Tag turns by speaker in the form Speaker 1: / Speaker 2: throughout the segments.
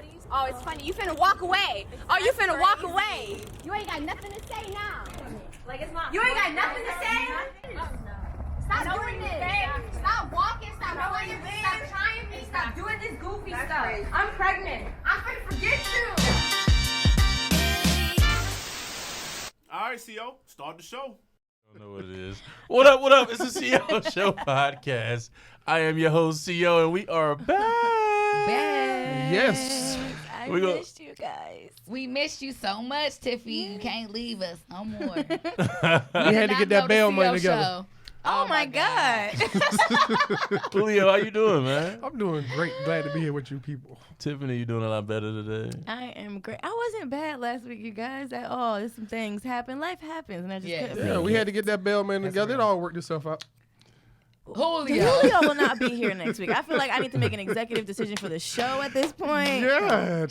Speaker 1: bodies? Oh, it's funny. You finna walk away. Oh, you finna walk away. You ain't got nothing to say now. Like it's not. You ain't got nothing to say. Stop doing this. Stop walking. Stop knowing your business. Stop trying me. Stop doing this goofy stuff. Crazy. I'm pregnant. I'm finna forget you.
Speaker 2: All right, CO, start the show.
Speaker 3: I don't know what it is. What up, what up? It's the CO Show podcast. I am your host, CO, and we are back.
Speaker 4: Yes.
Speaker 5: I missed you guys. We missed you so much, Tiffy. You can't leave us no more.
Speaker 4: We had to get that bail money together.
Speaker 5: Show. Oh my God.
Speaker 3: Julio, how you doing, man?
Speaker 4: I'm doing great. Glad to be here with you people.
Speaker 3: Tiffany, you doing a lot better today?
Speaker 6: I am great. I wasn't bad last week, you guys, at all. There's some things happen. Life happens, and I just couldn't.
Speaker 4: Yeah, we had to get that bail money together. It all worked itself out.
Speaker 6: Julio will not be here next week. I feel like I need to make an executive decision for the show at this point.
Speaker 4: Yeah.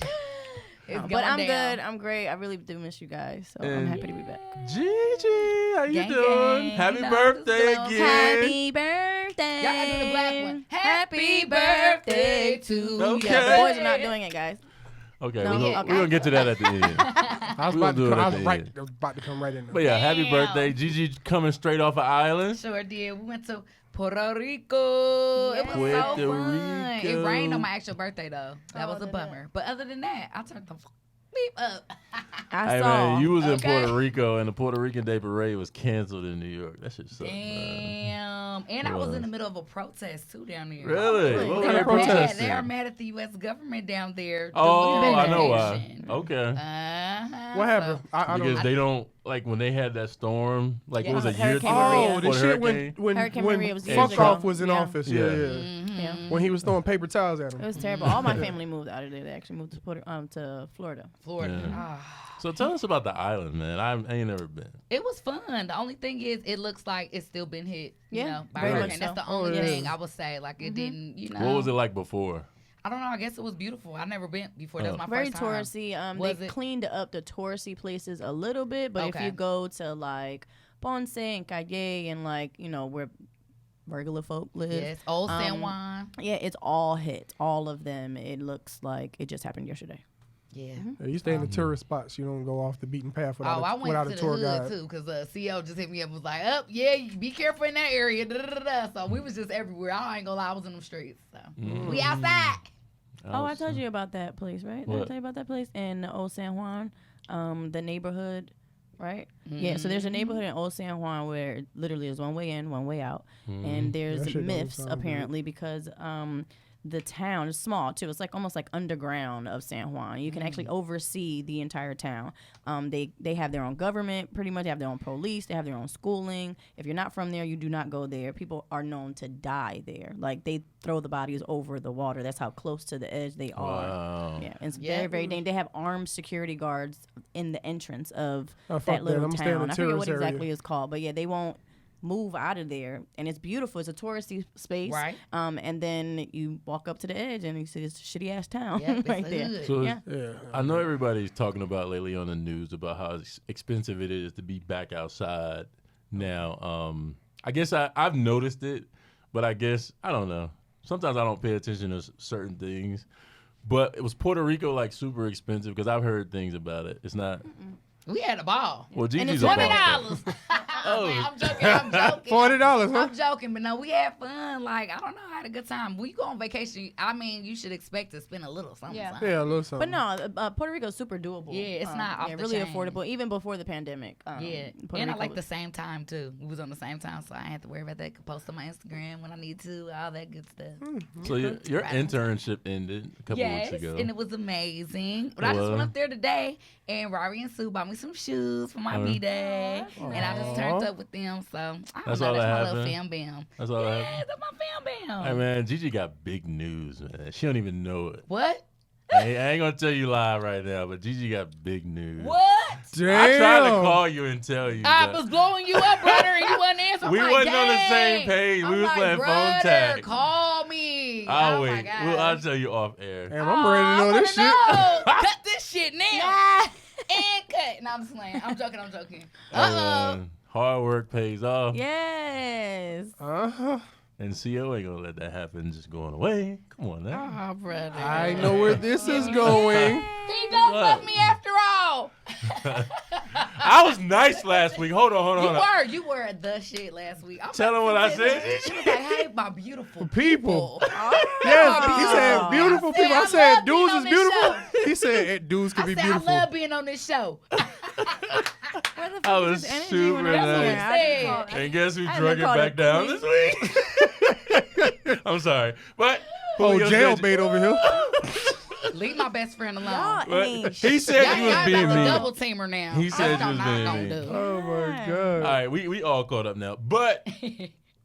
Speaker 6: But I'm good. I'm great. I really do miss you guys, so I'm happy to be back.
Speaker 3: Gigi, how you
Speaker 5: Gang,
Speaker 3: doing?
Speaker 5: gang.
Speaker 3: Happy
Speaker 5: You know,
Speaker 3: birthday
Speaker 5: just
Speaker 3: again.
Speaker 6: Happy birthday.
Speaker 5: Y'all gotta do the black one. Happy birthday to
Speaker 3: Okay.
Speaker 6: Yeah, the boys are not doing it, guys.
Speaker 3: Okay,
Speaker 6: No,
Speaker 3: we're going to get to that at the end.
Speaker 4: I was
Speaker 3: We gonna
Speaker 4: about
Speaker 3: do
Speaker 4: to
Speaker 3: it
Speaker 4: come,
Speaker 3: at
Speaker 4: I
Speaker 3: the
Speaker 4: was
Speaker 3: end.
Speaker 4: about to come right in there.
Speaker 3: But yeah, happy
Speaker 5: Damn.
Speaker 3: birthday. Gigi coming straight off an island.
Speaker 5: Sure did. We went to Puerto Rico. It was
Speaker 3: Puerto
Speaker 5: so fun.
Speaker 3: Rico.
Speaker 5: It rained on my actual birthday, though. That was a
Speaker 6: did it?
Speaker 5: bummer. But other than that, I turned the beep up.
Speaker 6: I
Speaker 3: Hey,
Speaker 6: saw.
Speaker 3: man, you was in
Speaker 5: Okay.
Speaker 3: Puerto Rico, and the Puerto Rican Day Parade was canceled in New York. That shit sucks, man.
Speaker 5: Damn. And I was in the middle of a protest, too, down there.
Speaker 3: Really?
Speaker 6: Really?
Speaker 3: What
Speaker 6: They
Speaker 3: were they
Speaker 6: were
Speaker 3: protesting?
Speaker 5: They are mad at the U.S. government down there.
Speaker 3: Oh,
Speaker 5: doing
Speaker 3: I know why.
Speaker 5: vacation.
Speaker 3: Okay.
Speaker 5: Uh-huh.
Speaker 4: What happened? I
Speaker 3: Because
Speaker 4: don't.
Speaker 3: they don't, like, when they had that storm, like, it was a year
Speaker 6: Hurricane Maria.
Speaker 4: Oh,
Speaker 3: for
Speaker 4: the
Speaker 3: the
Speaker 4: shit
Speaker 3: hurricane.
Speaker 4: when
Speaker 6: Hurricane Maria was years
Speaker 4: Fuck
Speaker 6: ago.
Speaker 4: off was in
Speaker 6: Yeah.
Speaker 4: office. Yeah,
Speaker 3: Yeah.
Speaker 4: yeah.
Speaker 6: Yeah.
Speaker 4: When he was throwing paper towels at
Speaker 6: It
Speaker 4: him.
Speaker 6: was terrible. All my family moved out of there. They actually moved to Florida.
Speaker 5: Florida.
Speaker 3: Yeah.
Speaker 5: Ah.
Speaker 3: So tell us about the island, man. I ain't never been.
Speaker 5: It was fun. The only thing is, it looks like it's still been hit,
Speaker 6: Yeah,
Speaker 5: you know, by
Speaker 6: very
Speaker 5: a
Speaker 6: much
Speaker 5: hurricane. That's
Speaker 6: so.
Speaker 5: the only
Speaker 4: Oh, yeah.
Speaker 5: thing I would say. Like, it didn't, you know.
Speaker 3: What was it like before?
Speaker 5: I don't know. I guess it was beautiful. I never been before. That was my
Speaker 6: Very
Speaker 5: first time.
Speaker 6: touristy.
Speaker 5: Was
Speaker 6: They
Speaker 5: it?
Speaker 6: cleaned up the touristy places a little bit, but if
Speaker 5: Okay.
Speaker 6: you go to like Ponce and Calle and like where regular folk live,
Speaker 5: Yes, Old San Juan.
Speaker 6: yeah, it's all hit. All of them. It looks like it just happened yesterday.
Speaker 5: Yeah.
Speaker 4: Yeah, you stay in the tourist spots. You don't go off the beaten path
Speaker 5: Oh, I
Speaker 4: without
Speaker 5: went
Speaker 4: a
Speaker 5: to
Speaker 4: tour
Speaker 5: the hood
Speaker 4: guide.
Speaker 5: too, because CO just hit me up and was like, "Up, yeah, you be careful in that area." Da, da, da, da. So we was just everywhere. I ain't gonna lie, I was in them streets. So we outside.
Speaker 6: Oh, I told you about that place, right? Did I
Speaker 3: What?
Speaker 6: tell you about that place in Old San Juan, the neighborhood, right? Yeah. So there's a neighborhood in Old San Juan where it literally is one way in, one way out, and
Speaker 4: That
Speaker 6: there's
Speaker 4: shit don't
Speaker 6: myths
Speaker 4: sound good.
Speaker 6: apparently because the town is small too. It's like almost like underground of San Juan. You can actually oversee the entire town. They have their own government, pretty much. They have their own police. They have their own schooling. If you're not from there, you do not go there. People are known to die there. Like they throw the bodies over the water. That's how close to the edge they are.
Speaker 3: Wow.
Speaker 6: Yeah, it's
Speaker 5: Yeah.
Speaker 6: very, very dangerous. They have armed security guards in the entrance of
Speaker 4: Oh, fuck
Speaker 6: that
Speaker 4: that.
Speaker 6: little
Speaker 4: I'ma stay in
Speaker 6: town.
Speaker 4: the
Speaker 6: I forget what
Speaker 4: tourist area.
Speaker 6: exactly it's called, but yeah, they won't move out of there, and it's beautiful. It's a touristy space,
Speaker 5: Right.
Speaker 6: And then you walk up to the edge, and you see this shitty ass town
Speaker 5: Yep, it's
Speaker 6: right
Speaker 5: the
Speaker 6: there.
Speaker 5: hood.
Speaker 3: So
Speaker 6: Yeah.
Speaker 4: Yeah.
Speaker 3: I know everybody's talking about lately on the news about how expensive it is to be back outside now. I guess I've noticed it, but I guess, I don't know. Sometimes I don't pay attention to certain things. But it was Puerto Rico like super expensive because I've heard things about it. It's not.
Speaker 5: We had a ball.
Speaker 3: Well, Gigi's
Speaker 6: it's
Speaker 3: a
Speaker 5: $20.
Speaker 3: boss.
Speaker 5: Oh. I'm joking. I'm joking.
Speaker 4: $40, huh?
Speaker 5: I'm joking, but no, we had fun. Like, I don't know, I had a good time. When you go on vacation, I mean, you should expect to spend a little something.
Speaker 6: Yeah.
Speaker 5: something.
Speaker 4: Yeah, a little something.
Speaker 6: But no, Puerto Rico is super doable.
Speaker 5: Yeah, it's not off
Speaker 6: yeah,
Speaker 5: the
Speaker 6: really
Speaker 5: chain.
Speaker 6: affordable, even before the pandemic.
Speaker 5: Yeah,
Speaker 6: Puerto
Speaker 5: and I
Speaker 6: Rico
Speaker 5: like the
Speaker 6: was-
Speaker 5: same time too. We was on the same time, so I ain't have to worry about that. Could post on my Instagram when I need to, all that good stuff.
Speaker 3: So your internship ended a couple
Speaker 5: Yes,
Speaker 3: weeks ago.
Speaker 5: and it was amazing. But I just went up there today, and Rory and Sue bought me some shoes for my B-Day, and I just turned up with them. So I don't
Speaker 3: That's
Speaker 5: know,
Speaker 3: all
Speaker 5: that's
Speaker 3: that
Speaker 5: my little
Speaker 3: happened?
Speaker 5: fam bam.
Speaker 3: That's all that
Speaker 5: Yeah,
Speaker 3: happened?
Speaker 5: that's my fam bam.
Speaker 3: Hey, man, Gigi got big news, man. She don't even know it.
Speaker 5: What?
Speaker 3: I ain't going to tell you live right now, but Gigi got big news.
Speaker 5: What?
Speaker 4: Damn.
Speaker 3: I tried to call you and tell you.
Speaker 5: I
Speaker 3: but
Speaker 5: was blowing you up, brother, and you wasn't answering.
Speaker 3: We
Speaker 5: I'm
Speaker 3: wasn't
Speaker 5: like,
Speaker 3: on the same
Speaker 5: dang.
Speaker 3: page. We
Speaker 5: I'm
Speaker 3: was
Speaker 5: like,
Speaker 3: playing phone
Speaker 5: brother,
Speaker 3: tag.
Speaker 5: Call me.
Speaker 3: I'll
Speaker 5: Oh my
Speaker 3: wait.
Speaker 5: God.
Speaker 3: I'll tell you off air.
Speaker 4: Damn, I'm ready to know
Speaker 5: I
Speaker 4: this
Speaker 5: wanna
Speaker 4: shit.
Speaker 5: know. Cut this shit now. And cut. No, I'm just playing. I'm joking.
Speaker 3: Hard work pays off.
Speaker 6: Yes.
Speaker 4: Uh-huh.
Speaker 3: And CO ain't gonna let that happen just going away. Come on now.
Speaker 5: Oh, brother.
Speaker 4: I know where this is going.
Speaker 5: He don't love me after all.
Speaker 3: I was nice last week. Hold on.
Speaker 5: You were the shit last week.
Speaker 3: Tell him what I said.
Speaker 5: She was like, hey, my beautiful
Speaker 4: People.
Speaker 5: Oh.
Speaker 4: Yes, he said beautiful
Speaker 5: I said,
Speaker 4: people.
Speaker 5: I
Speaker 4: I said
Speaker 5: love being
Speaker 4: dudes
Speaker 5: on
Speaker 4: is
Speaker 5: this
Speaker 4: beautiful.
Speaker 5: show.
Speaker 4: He said dudes can be
Speaker 5: I said,
Speaker 4: beautiful.
Speaker 5: I love being on this show.
Speaker 6: Where the fuck
Speaker 3: I
Speaker 6: is
Speaker 3: was
Speaker 6: this energy
Speaker 3: super
Speaker 6: when I was
Speaker 3: nice.
Speaker 6: here? I just
Speaker 3: And guess who
Speaker 6: I
Speaker 3: drug it
Speaker 6: haven't
Speaker 3: back
Speaker 6: called
Speaker 3: down
Speaker 6: it
Speaker 3: this week? I'm sorry. But
Speaker 4: Oh,
Speaker 3: Julio said-
Speaker 4: jailbait over here.
Speaker 5: Leave my best friend alone.
Speaker 6: Y'all
Speaker 3: But
Speaker 6: ain't
Speaker 3: he said you was
Speaker 5: Y'all
Speaker 3: being
Speaker 5: about to
Speaker 3: mean.
Speaker 5: double teamer now.
Speaker 3: He said
Speaker 5: That's
Speaker 3: you was
Speaker 5: what I'm
Speaker 3: being
Speaker 5: not
Speaker 3: mean.
Speaker 5: gonna do.
Speaker 4: Oh my
Speaker 3: All
Speaker 4: god.
Speaker 3: right, we all caught up now. But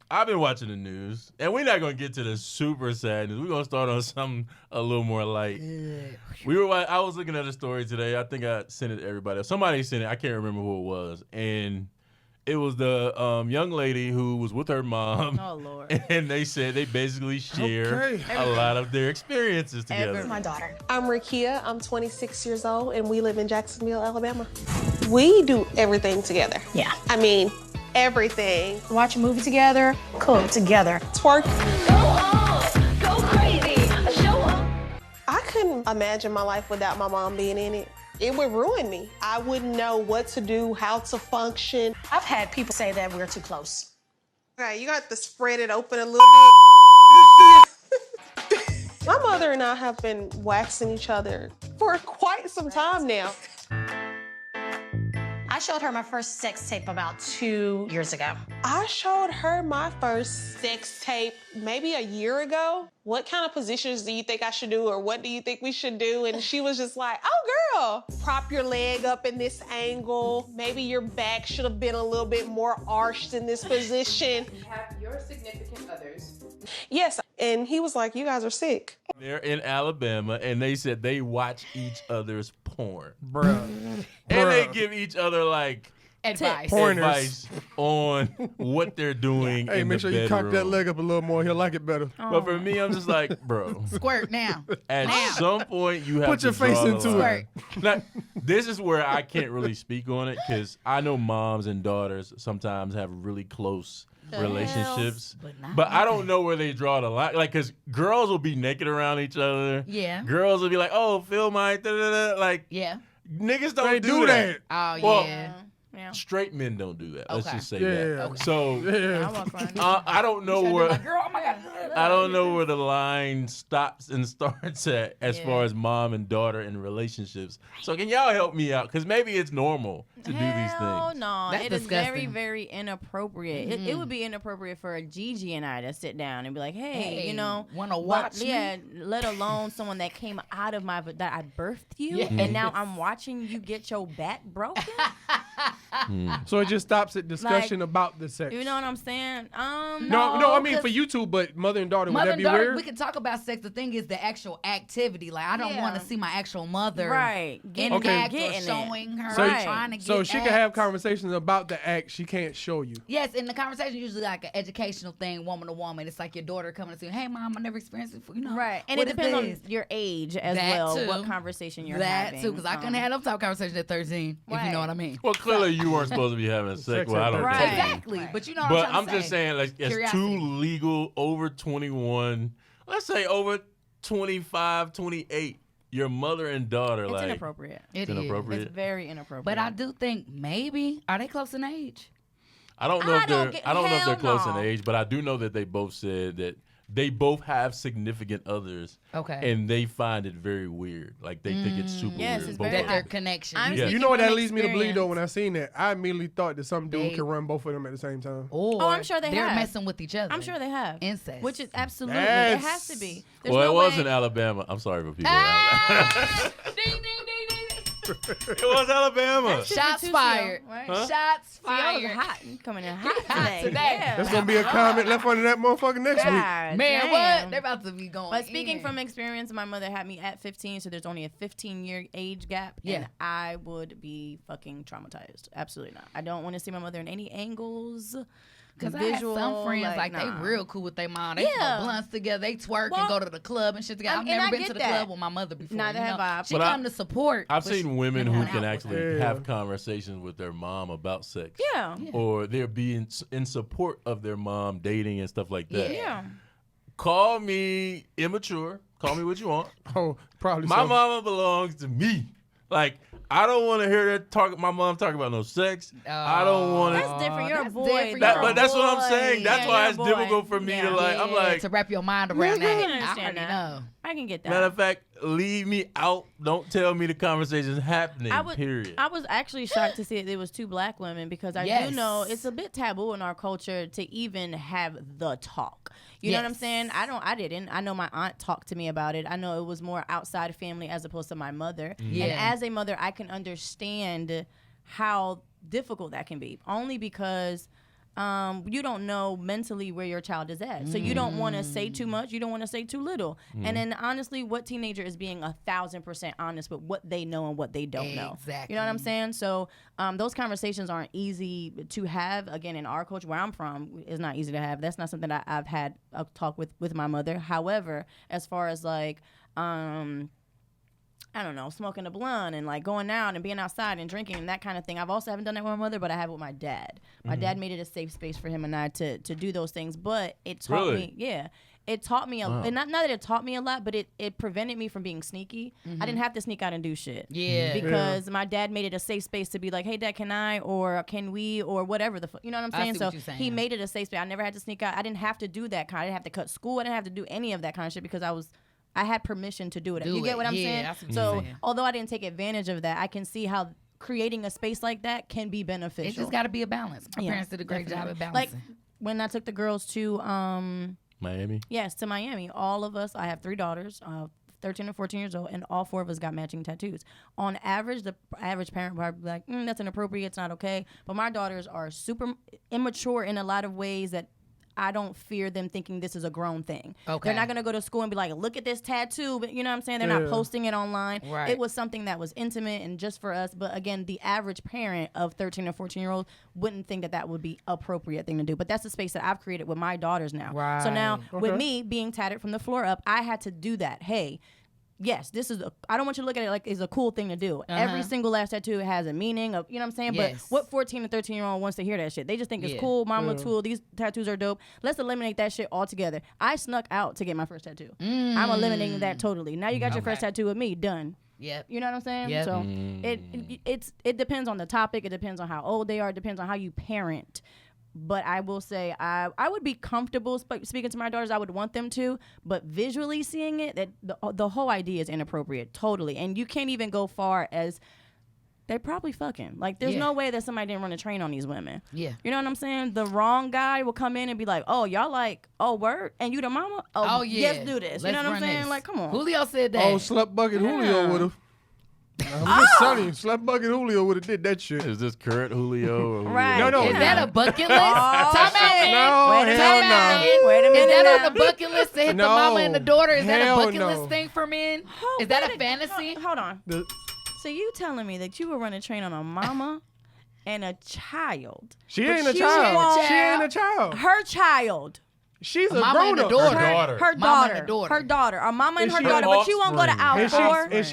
Speaker 3: I've been watching the news, and we're not gonna get to the super sad news. We're gonna start on something a little more light. I was looking at a story today. I think I sent it to everybody. Somebody sent it. I can't remember who it was, and it was the young lady who was with her mom.
Speaker 6: Oh, Lord.
Speaker 3: And they said they basically share
Speaker 4: Okay.
Speaker 3: a lot of their experiences together.
Speaker 6: My
Speaker 7: daughter. I'm Rakia. I'm 26 years old, and we live in Jacksonville, Alabama. We do everything together.
Speaker 8: Yeah.
Speaker 7: I mean, everything.
Speaker 8: Watch a movie together, cook together.
Speaker 7: Twerk.
Speaker 8: Go off, go crazy, show up.
Speaker 7: I couldn't imagine my life without my mom being in it. It would ruin me. I wouldn't know what to do, how to function.
Speaker 8: I've had people say that we're too close.
Speaker 7: Okay, you got to spread it open a little bit. My mother and I have been waxing each other for quite some time now.
Speaker 8: I showed her my first sex tape about 2 years ago.
Speaker 7: I showed her my first sex tape maybe a year ago. What kind of positions do you think I should do, or what do you think we should do? And she was just like, oh girl, prop your leg up in this angle. Maybe your back should have been a little bit more arched in this position.
Speaker 9: You have your significant others.
Speaker 7: Yes, and he was like, you guys are sick.
Speaker 3: They're in Alabama, and they said they watch each other's porn.
Speaker 4: Bruh.
Speaker 3: And they give each other, like,
Speaker 5: Advice.
Speaker 3: advice on what they're doing
Speaker 4: Hey,
Speaker 3: in
Speaker 4: make
Speaker 3: the
Speaker 4: sure
Speaker 3: bedroom.
Speaker 4: you cock that leg up a little more. He'll like it better.
Speaker 3: But for me, I'm just like, bro,
Speaker 5: Squirt now.
Speaker 3: at some point you have
Speaker 4: Put
Speaker 3: to
Speaker 4: your face
Speaker 3: draw the
Speaker 4: into
Speaker 3: line.
Speaker 4: it.
Speaker 3: Now, this is where I can't really speak on it because I know moms and daughters sometimes have really close relationships, but I don't know where they draw the line. Like, because girls will be naked around each other.
Speaker 5: Yeah.
Speaker 3: Girls will be like, oh, feel my da-da-da. Like,
Speaker 5: Yeah.
Speaker 3: niggas don't
Speaker 4: They
Speaker 3: do that.
Speaker 5: Oh,
Speaker 3: Well,
Speaker 5: yeah.
Speaker 6: Yeah.
Speaker 3: Straight men don't do that. Let's
Speaker 5: Okay.
Speaker 3: just say
Speaker 4: Yeah.
Speaker 3: that.
Speaker 4: Okay.
Speaker 3: So
Speaker 4: Yeah.
Speaker 6: I want fun.
Speaker 3: I don't know where
Speaker 5: Girl, oh my God.
Speaker 3: I don't know where the line stops and starts at as
Speaker 6: Yeah.
Speaker 3: far as mom and daughter in relationships. So can y'all help me out? Because maybe it's normal to do these
Speaker 6: Hell
Speaker 3: things.
Speaker 6: no,
Speaker 5: That's
Speaker 6: it is very,
Speaker 5: disgusting.
Speaker 6: very inappropriate. It would be inappropriate for a Gigi and I to sit down and be like, "Hey, you know,
Speaker 5: wanna
Speaker 6: what-
Speaker 5: watch me?"
Speaker 6: Yeah, let alone someone that came out of my that I birthed you,
Speaker 5: Yes.
Speaker 6: and now I'm watching you get your back broken.
Speaker 4: So it just stops at discussion about the sex.
Speaker 6: You know what I'm saying?
Speaker 4: No, I mean for you two, but mother and daughter, would
Speaker 5: Mother
Speaker 4: that
Speaker 5: and
Speaker 4: be
Speaker 5: daughter,
Speaker 4: weird?
Speaker 5: we can talk about sex. The thing is the actual activity. Like, I don't
Speaker 6: Yeah.
Speaker 5: want to see my actual mother
Speaker 6: Right.
Speaker 5: in
Speaker 6: Getting
Speaker 5: the act
Speaker 6: getting
Speaker 5: or
Speaker 6: it.
Speaker 5: showing her
Speaker 4: So-
Speaker 5: trying to get
Speaker 4: So she can have
Speaker 5: acts.
Speaker 4: conversations about the act. She can't show you.
Speaker 5: Yes, and the conversation is usually like an educational thing, woman to woman. It's like your daughter coming to say, "Hey, mom, I never experienced it before." You know,
Speaker 6: Right, and
Speaker 5: what
Speaker 6: it
Speaker 5: is
Speaker 6: depends
Speaker 5: this?
Speaker 6: on your age as
Speaker 5: That
Speaker 6: well.
Speaker 5: too.
Speaker 6: What conversation you're
Speaker 5: that
Speaker 6: having.
Speaker 5: too, because I couldn't have them type conversations at 13, if you
Speaker 6: Right.
Speaker 5: know what I mean.
Speaker 3: Well, clearly you weren't supposed to be having sex.
Speaker 4: Sex
Speaker 3: Well, I
Speaker 4: at
Speaker 3: don't
Speaker 4: 13.
Speaker 3: think.
Speaker 5: Exactly,
Speaker 6: Right.
Speaker 5: but you know what
Speaker 3: But
Speaker 5: I'm
Speaker 3: I'm
Speaker 5: trying to
Speaker 3: just
Speaker 5: say.
Speaker 3: saying, like, as
Speaker 5: Curiosity.
Speaker 3: two legal over 21, let's say over 25, 28, your mother and daughter,
Speaker 6: It's
Speaker 3: like,
Speaker 6: inappropriate.
Speaker 5: It
Speaker 3: it's
Speaker 5: is.
Speaker 3: inappropriate.
Speaker 6: It's very inappropriate.
Speaker 5: But I do think maybe are they close in age?
Speaker 3: I don't know
Speaker 6: I
Speaker 3: if
Speaker 6: don't
Speaker 3: they're
Speaker 6: get-
Speaker 3: I don't know if they're
Speaker 6: hell
Speaker 3: close in
Speaker 6: no.
Speaker 3: age, but I do know that they both said that they both have significant others.
Speaker 5: Okay.
Speaker 3: And they find it very weird. Like they think it's super
Speaker 6: Yes,
Speaker 3: weird.
Speaker 6: it's
Speaker 3: both
Speaker 6: very
Speaker 3: of
Speaker 5: That their
Speaker 3: them.
Speaker 5: connection.
Speaker 6: I'm
Speaker 3: Yeah.
Speaker 6: speaking
Speaker 4: You know what
Speaker 6: from
Speaker 4: that leads me to believe though?
Speaker 6: experience.
Speaker 4: When I seen that, I immediately thought that some dude
Speaker 5: They-
Speaker 4: can run both of them at the same time.
Speaker 5: Or
Speaker 6: Oh, I'm sure they're
Speaker 5: they're messing with each other.
Speaker 6: I'm sure they have.
Speaker 5: Incest.
Speaker 6: Which is absolutely,
Speaker 4: Yes.
Speaker 6: it has to be. There's
Speaker 3: Well,
Speaker 6: no
Speaker 3: it was
Speaker 6: way.
Speaker 3: in Alabama. I'm sorry for people.
Speaker 5: Ah!
Speaker 3: in Alabama.
Speaker 5: Ding, ding, ding, ding.
Speaker 3: It was Alabama.
Speaker 5: Shots
Speaker 6: Too,
Speaker 5: fired.
Speaker 6: right?
Speaker 3: Huh?
Speaker 5: Shots
Speaker 6: See, y'all was
Speaker 5: fired.
Speaker 6: hot. You coming in hot
Speaker 5: Hot
Speaker 6: today.
Speaker 5: today.
Speaker 6: Yeah.
Speaker 4: There's gonna be a comment left under that motherfucker next week.
Speaker 6: God
Speaker 5: Man,
Speaker 6: damn.
Speaker 5: what? They're about to be going.
Speaker 6: But speaking
Speaker 5: in.
Speaker 6: from experience, my mother had me at 15, so there's only a 15-year age gap,
Speaker 5: Yeah.
Speaker 6: and I would be fucking traumatized. Absolutely not. I don't want to see my mother in any angles.
Speaker 5: Because I had
Speaker 6: visual.
Speaker 5: some friends, like
Speaker 6: nah.
Speaker 5: they real cool with their mom. They
Speaker 6: Yeah.
Speaker 5: smoke blunts together. They twerk
Speaker 6: Well,
Speaker 5: and go to the club and shit together. I've
Speaker 6: and I
Speaker 5: never been
Speaker 6: get
Speaker 5: to the
Speaker 6: that.
Speaker 5: club with my mother before.
Speaker 6: Neither
Speaker 5: you
Speaker 6: have
Speaker 5: know?
Speaker 6: I.
Speaker 5: She
Speaker 3: But
Speaker 5: come to support.
Speaker 3: I've
Speaker 5: but
Speaker 3: seen
Speaker 5: she
Speaker 3: women
Speaker 5: never
Speaker 3: who
Speaker 5: went
Speaker 3: can
Speaker 5: out with
Speaker 3: actually
Speaker 5: her.
Speaker 4: Yeah.
Speaker 3: have conversations with their mom about sex.
Speaker 6: Yeah.
Speaker 3: Or they're being in support of their mom dating and stuff like that.
Speaker 6: Yeah.
Speaker 3: Call me immature. Call me what you want.
Speaker 4: Oh, probably
Speaker 3: My
Speaker 4: so.
Speaker 3: mama belongs to me. Like, I don't want to hear my mom talk about no sex. I don't want to.
Speaker 6: That's different. You're a
Speaker 5: That's
Speaker 6: boy.
Speaker 5: different.
Speaker 6: You're
Speaker 3: That,
Speaker 6: a
Speaker 3: but that's what I'm
Speaker 6: boy.
Speaker 3: saying. That's
Speaker 6: Yeah,
Speaker 3: why
Speaker 6: you're
Speaker 3: it's
Speaker 6: a boy.
Speaker 3: difficult for me to like. I'm like,
Speaker 5: to wrap your mind around
Speaker 6: I
Speaker 5: that.
Speaker 6: can
Speaker 5: I
Speaker 6: understand
Speaker 5: already
Speaker 6: that.
Speaker 5: know.
Speaker 6: I can get that.
Speaker 3: matter of fact, leave me out. Don't tell me the conversation's happening. Period.
Speaker 6: I was actually shocked to see it. There was 2 black women because I
Speaker 5: Yes.
Speaker 6: do know it's a bit taboo in our culture to even have the talk. You know what I'm
Speaker 5: Yes.
Speaker 6: saying? I didn't. I know my aunt talked to me about it. I know it was more outside of family as opposed to my mother.
Speaker 5: Yeah.
Speaker 6: And as a mother, I can understand how difficult that can be. Only because you don't know mentally where your child is at. So you don't want to say too much. You don't want to say too little. And then honestly, what teenager is being 1,000% honest with what they know and what they don't know?
Speaker 5: Exactly.
Speaker 6: You know what I'm saying? So those conversations aren't easy to have. Again, in our culture, where I'm from, it's not easy to have. That's not something I've had a talk with my mother. However, as far as like I don't know, smoking a blunt and like going out and being outside and drinking and that kind of thing. I've also haven't done that with my mother, but I have with my dad. My dad made it a safe space for him and I to do those things. But it taught me, it taught me, and not that it taught me a lot, but it prevented me from being sneaky. I didn't have to sneak out and do shit.
Speaker 5: Yeah.
Speaker 6: Because my dad made it a safe space to be like, hey, Dad, can I or can we or whatever the you know what I'm
Speaker 5: I
Speaker 6: saying?
Speaker 5: see
Speaker 6: So
Speaker 5: what you're saying.
Speaker 6: he made it a safe space. I never had to sneak out. I didn't have to do that kind. I didn't have to cut school. I didn't have to do any of that kind of shit because I had permission to do it. You get what I'm saying?
Speaker 5: I see what
Speaker 6: So
Speaker 5: you're saying.
Speaker 6: although I didn't take advantage of that, I can see how creating a space like that can be beneficial.
Speaker 5: It just got to be a balance. My
Speaker 6: Yeah,
Speaker 5: parents did a great job
Speaker 6: definitely.
Speaker 5: at
Speaker 6: Like
Speaker 5: balancing.
Speaker 6: when I took the girls to
Speaker 3: Miami.
Speaker 6: yes, to Miami, all of us, I have 3 daughters, 13 and 14 years old, and all 4 of us got matching tattoos. On average, the average parent would probably be like, that's inappropriate, it's not okay. But my daughters are super immature in a lot of ways that I don't fear them thinking this is a grown thing.
Speaker 5: Okay.
Speaker 6: They're not going to go to school and be like, look at this tattoo. But you know what I'm saying? They're not posting it online.
Speaker 5: Right.
Speaker 6: It was something that was intimate and just for us. But again, the average parent of 13 or 14-year-olds wouldn't think that would be appropriate thing to do. But that's the space that I've created with my daughters now.
Speaker 5: Right.
Speaker 6: So now with
Speaker 4: Okay.
Speaker 6: me being tatted from the floor up, I had to do that. Hey, yes, this is I don't want you to look at it like it's a cool thing to do. Every single last tattoo has a meaning of, you know what I'm saying?
Speaker 5: Yes.
Speaker 6: But what 14 and 13-year-old wants to hear that shit? They just think it's
Speaker 5: Yeah.
Speaker 6: cool. Mom looks cool. These tattoos are dope. Let's eliminate that shit altogether. I snuck out to get my first tattoo. I'm eliminating that totally. Now you got your first tattoo with me. Done.
Speaker 5: Yep.
Speaker 6: You know what I'm saying?
Speaker 5: Yep.
Speaker 6: So it depends on the topic. It depends on how old they are. It depends on how you parent. But I will say I would be comfortable speaking to my daughters. I would want them to. But visually seeing it, that the whole idea is inappropriate, totally. And you can't even go far as they probably fucking. Like, there's no way that somebody didn't run a train on these women.
Speaker 5: Yeah.
Speaker 6: You know what I'm saying? The wrong guy will come in and be like, oh, y'all like, oh, word? And you the mama?
Speaker 5: Oh, yeah.
Speaker 6: Let's do this.
Speaker 5: Let's
Speaker 6: you know what I'm
Speaker 5: run
Speaker 6: saying?
Speaker 5: this.
Speaker 6: Like, come on.
Speaker 5: Julio said that.
Speaker 4: Oh, Slut Bucket Julio would have. I'm just telling you, Slut Bucket Julio would have did that shit.
Speaker 3: Is this current Julio? Or
Speaker 6: Right.
Speaker 3: Julio?
Speaker 4: No,
Speaker 5: Is that a bucket list?
Speaker 6: Oh,
Speaker 5: Time out,
Speaker 6: shit.
Speaker 5: man.
Speaker 4: No,
Speaker 6: Wait a
Speaker 4: hell
Speaker 6: minute.
Speaker 4: no.
Speaker 6: Wait a
Speaker 5: Is
Speaker 6: minute.
Speaker 5: that
Speaker 6: now.
Speaker 5: on the bucket list to hit the
Speaker 4: No.
Speaker 5: mama and the daughter? Is that a
Speaker 4: Hell
Speaker 5: bucket
Speaker 4: no.
Speaker 5: list thing for men?
Speaker 6: Oh,
Speaker 5: Is that
Speaker 6: wait
Speaker 5: a fantasy?
Speaker 6: Hold on.
Speaker 4: The-
Speaker 6: So you telling me that you were running train on a mama and a child?
Speaker 4: She
Speaker 6: But
Speaker 4: ain't a
Speaker 6: you
Speaker 4: child.
Speaker 6: won't-
Speaker 4: She ain't a child.
Speaker 6: Her child.
Speaker 4: She's a
Speaker 5: mama and
Speaker 4: grown
Speaker 5: the
Speaker 4: up.
Speaker 5: daughter.
Speaker 6: Her
Speaker 5: Mama and
Speaker 6: daughter.
Speaker 5: the daughter.
Speaker 6: Her daughter. A mama and
Speaker 4: Is
Speaker 6: her
Speaker 4: she
Speaker 6: daughter.
Speaker 3: an
Speaker 6: But you won't go to
Speaker 3: offspring?
Speaker 6: out
Speaker 4: Is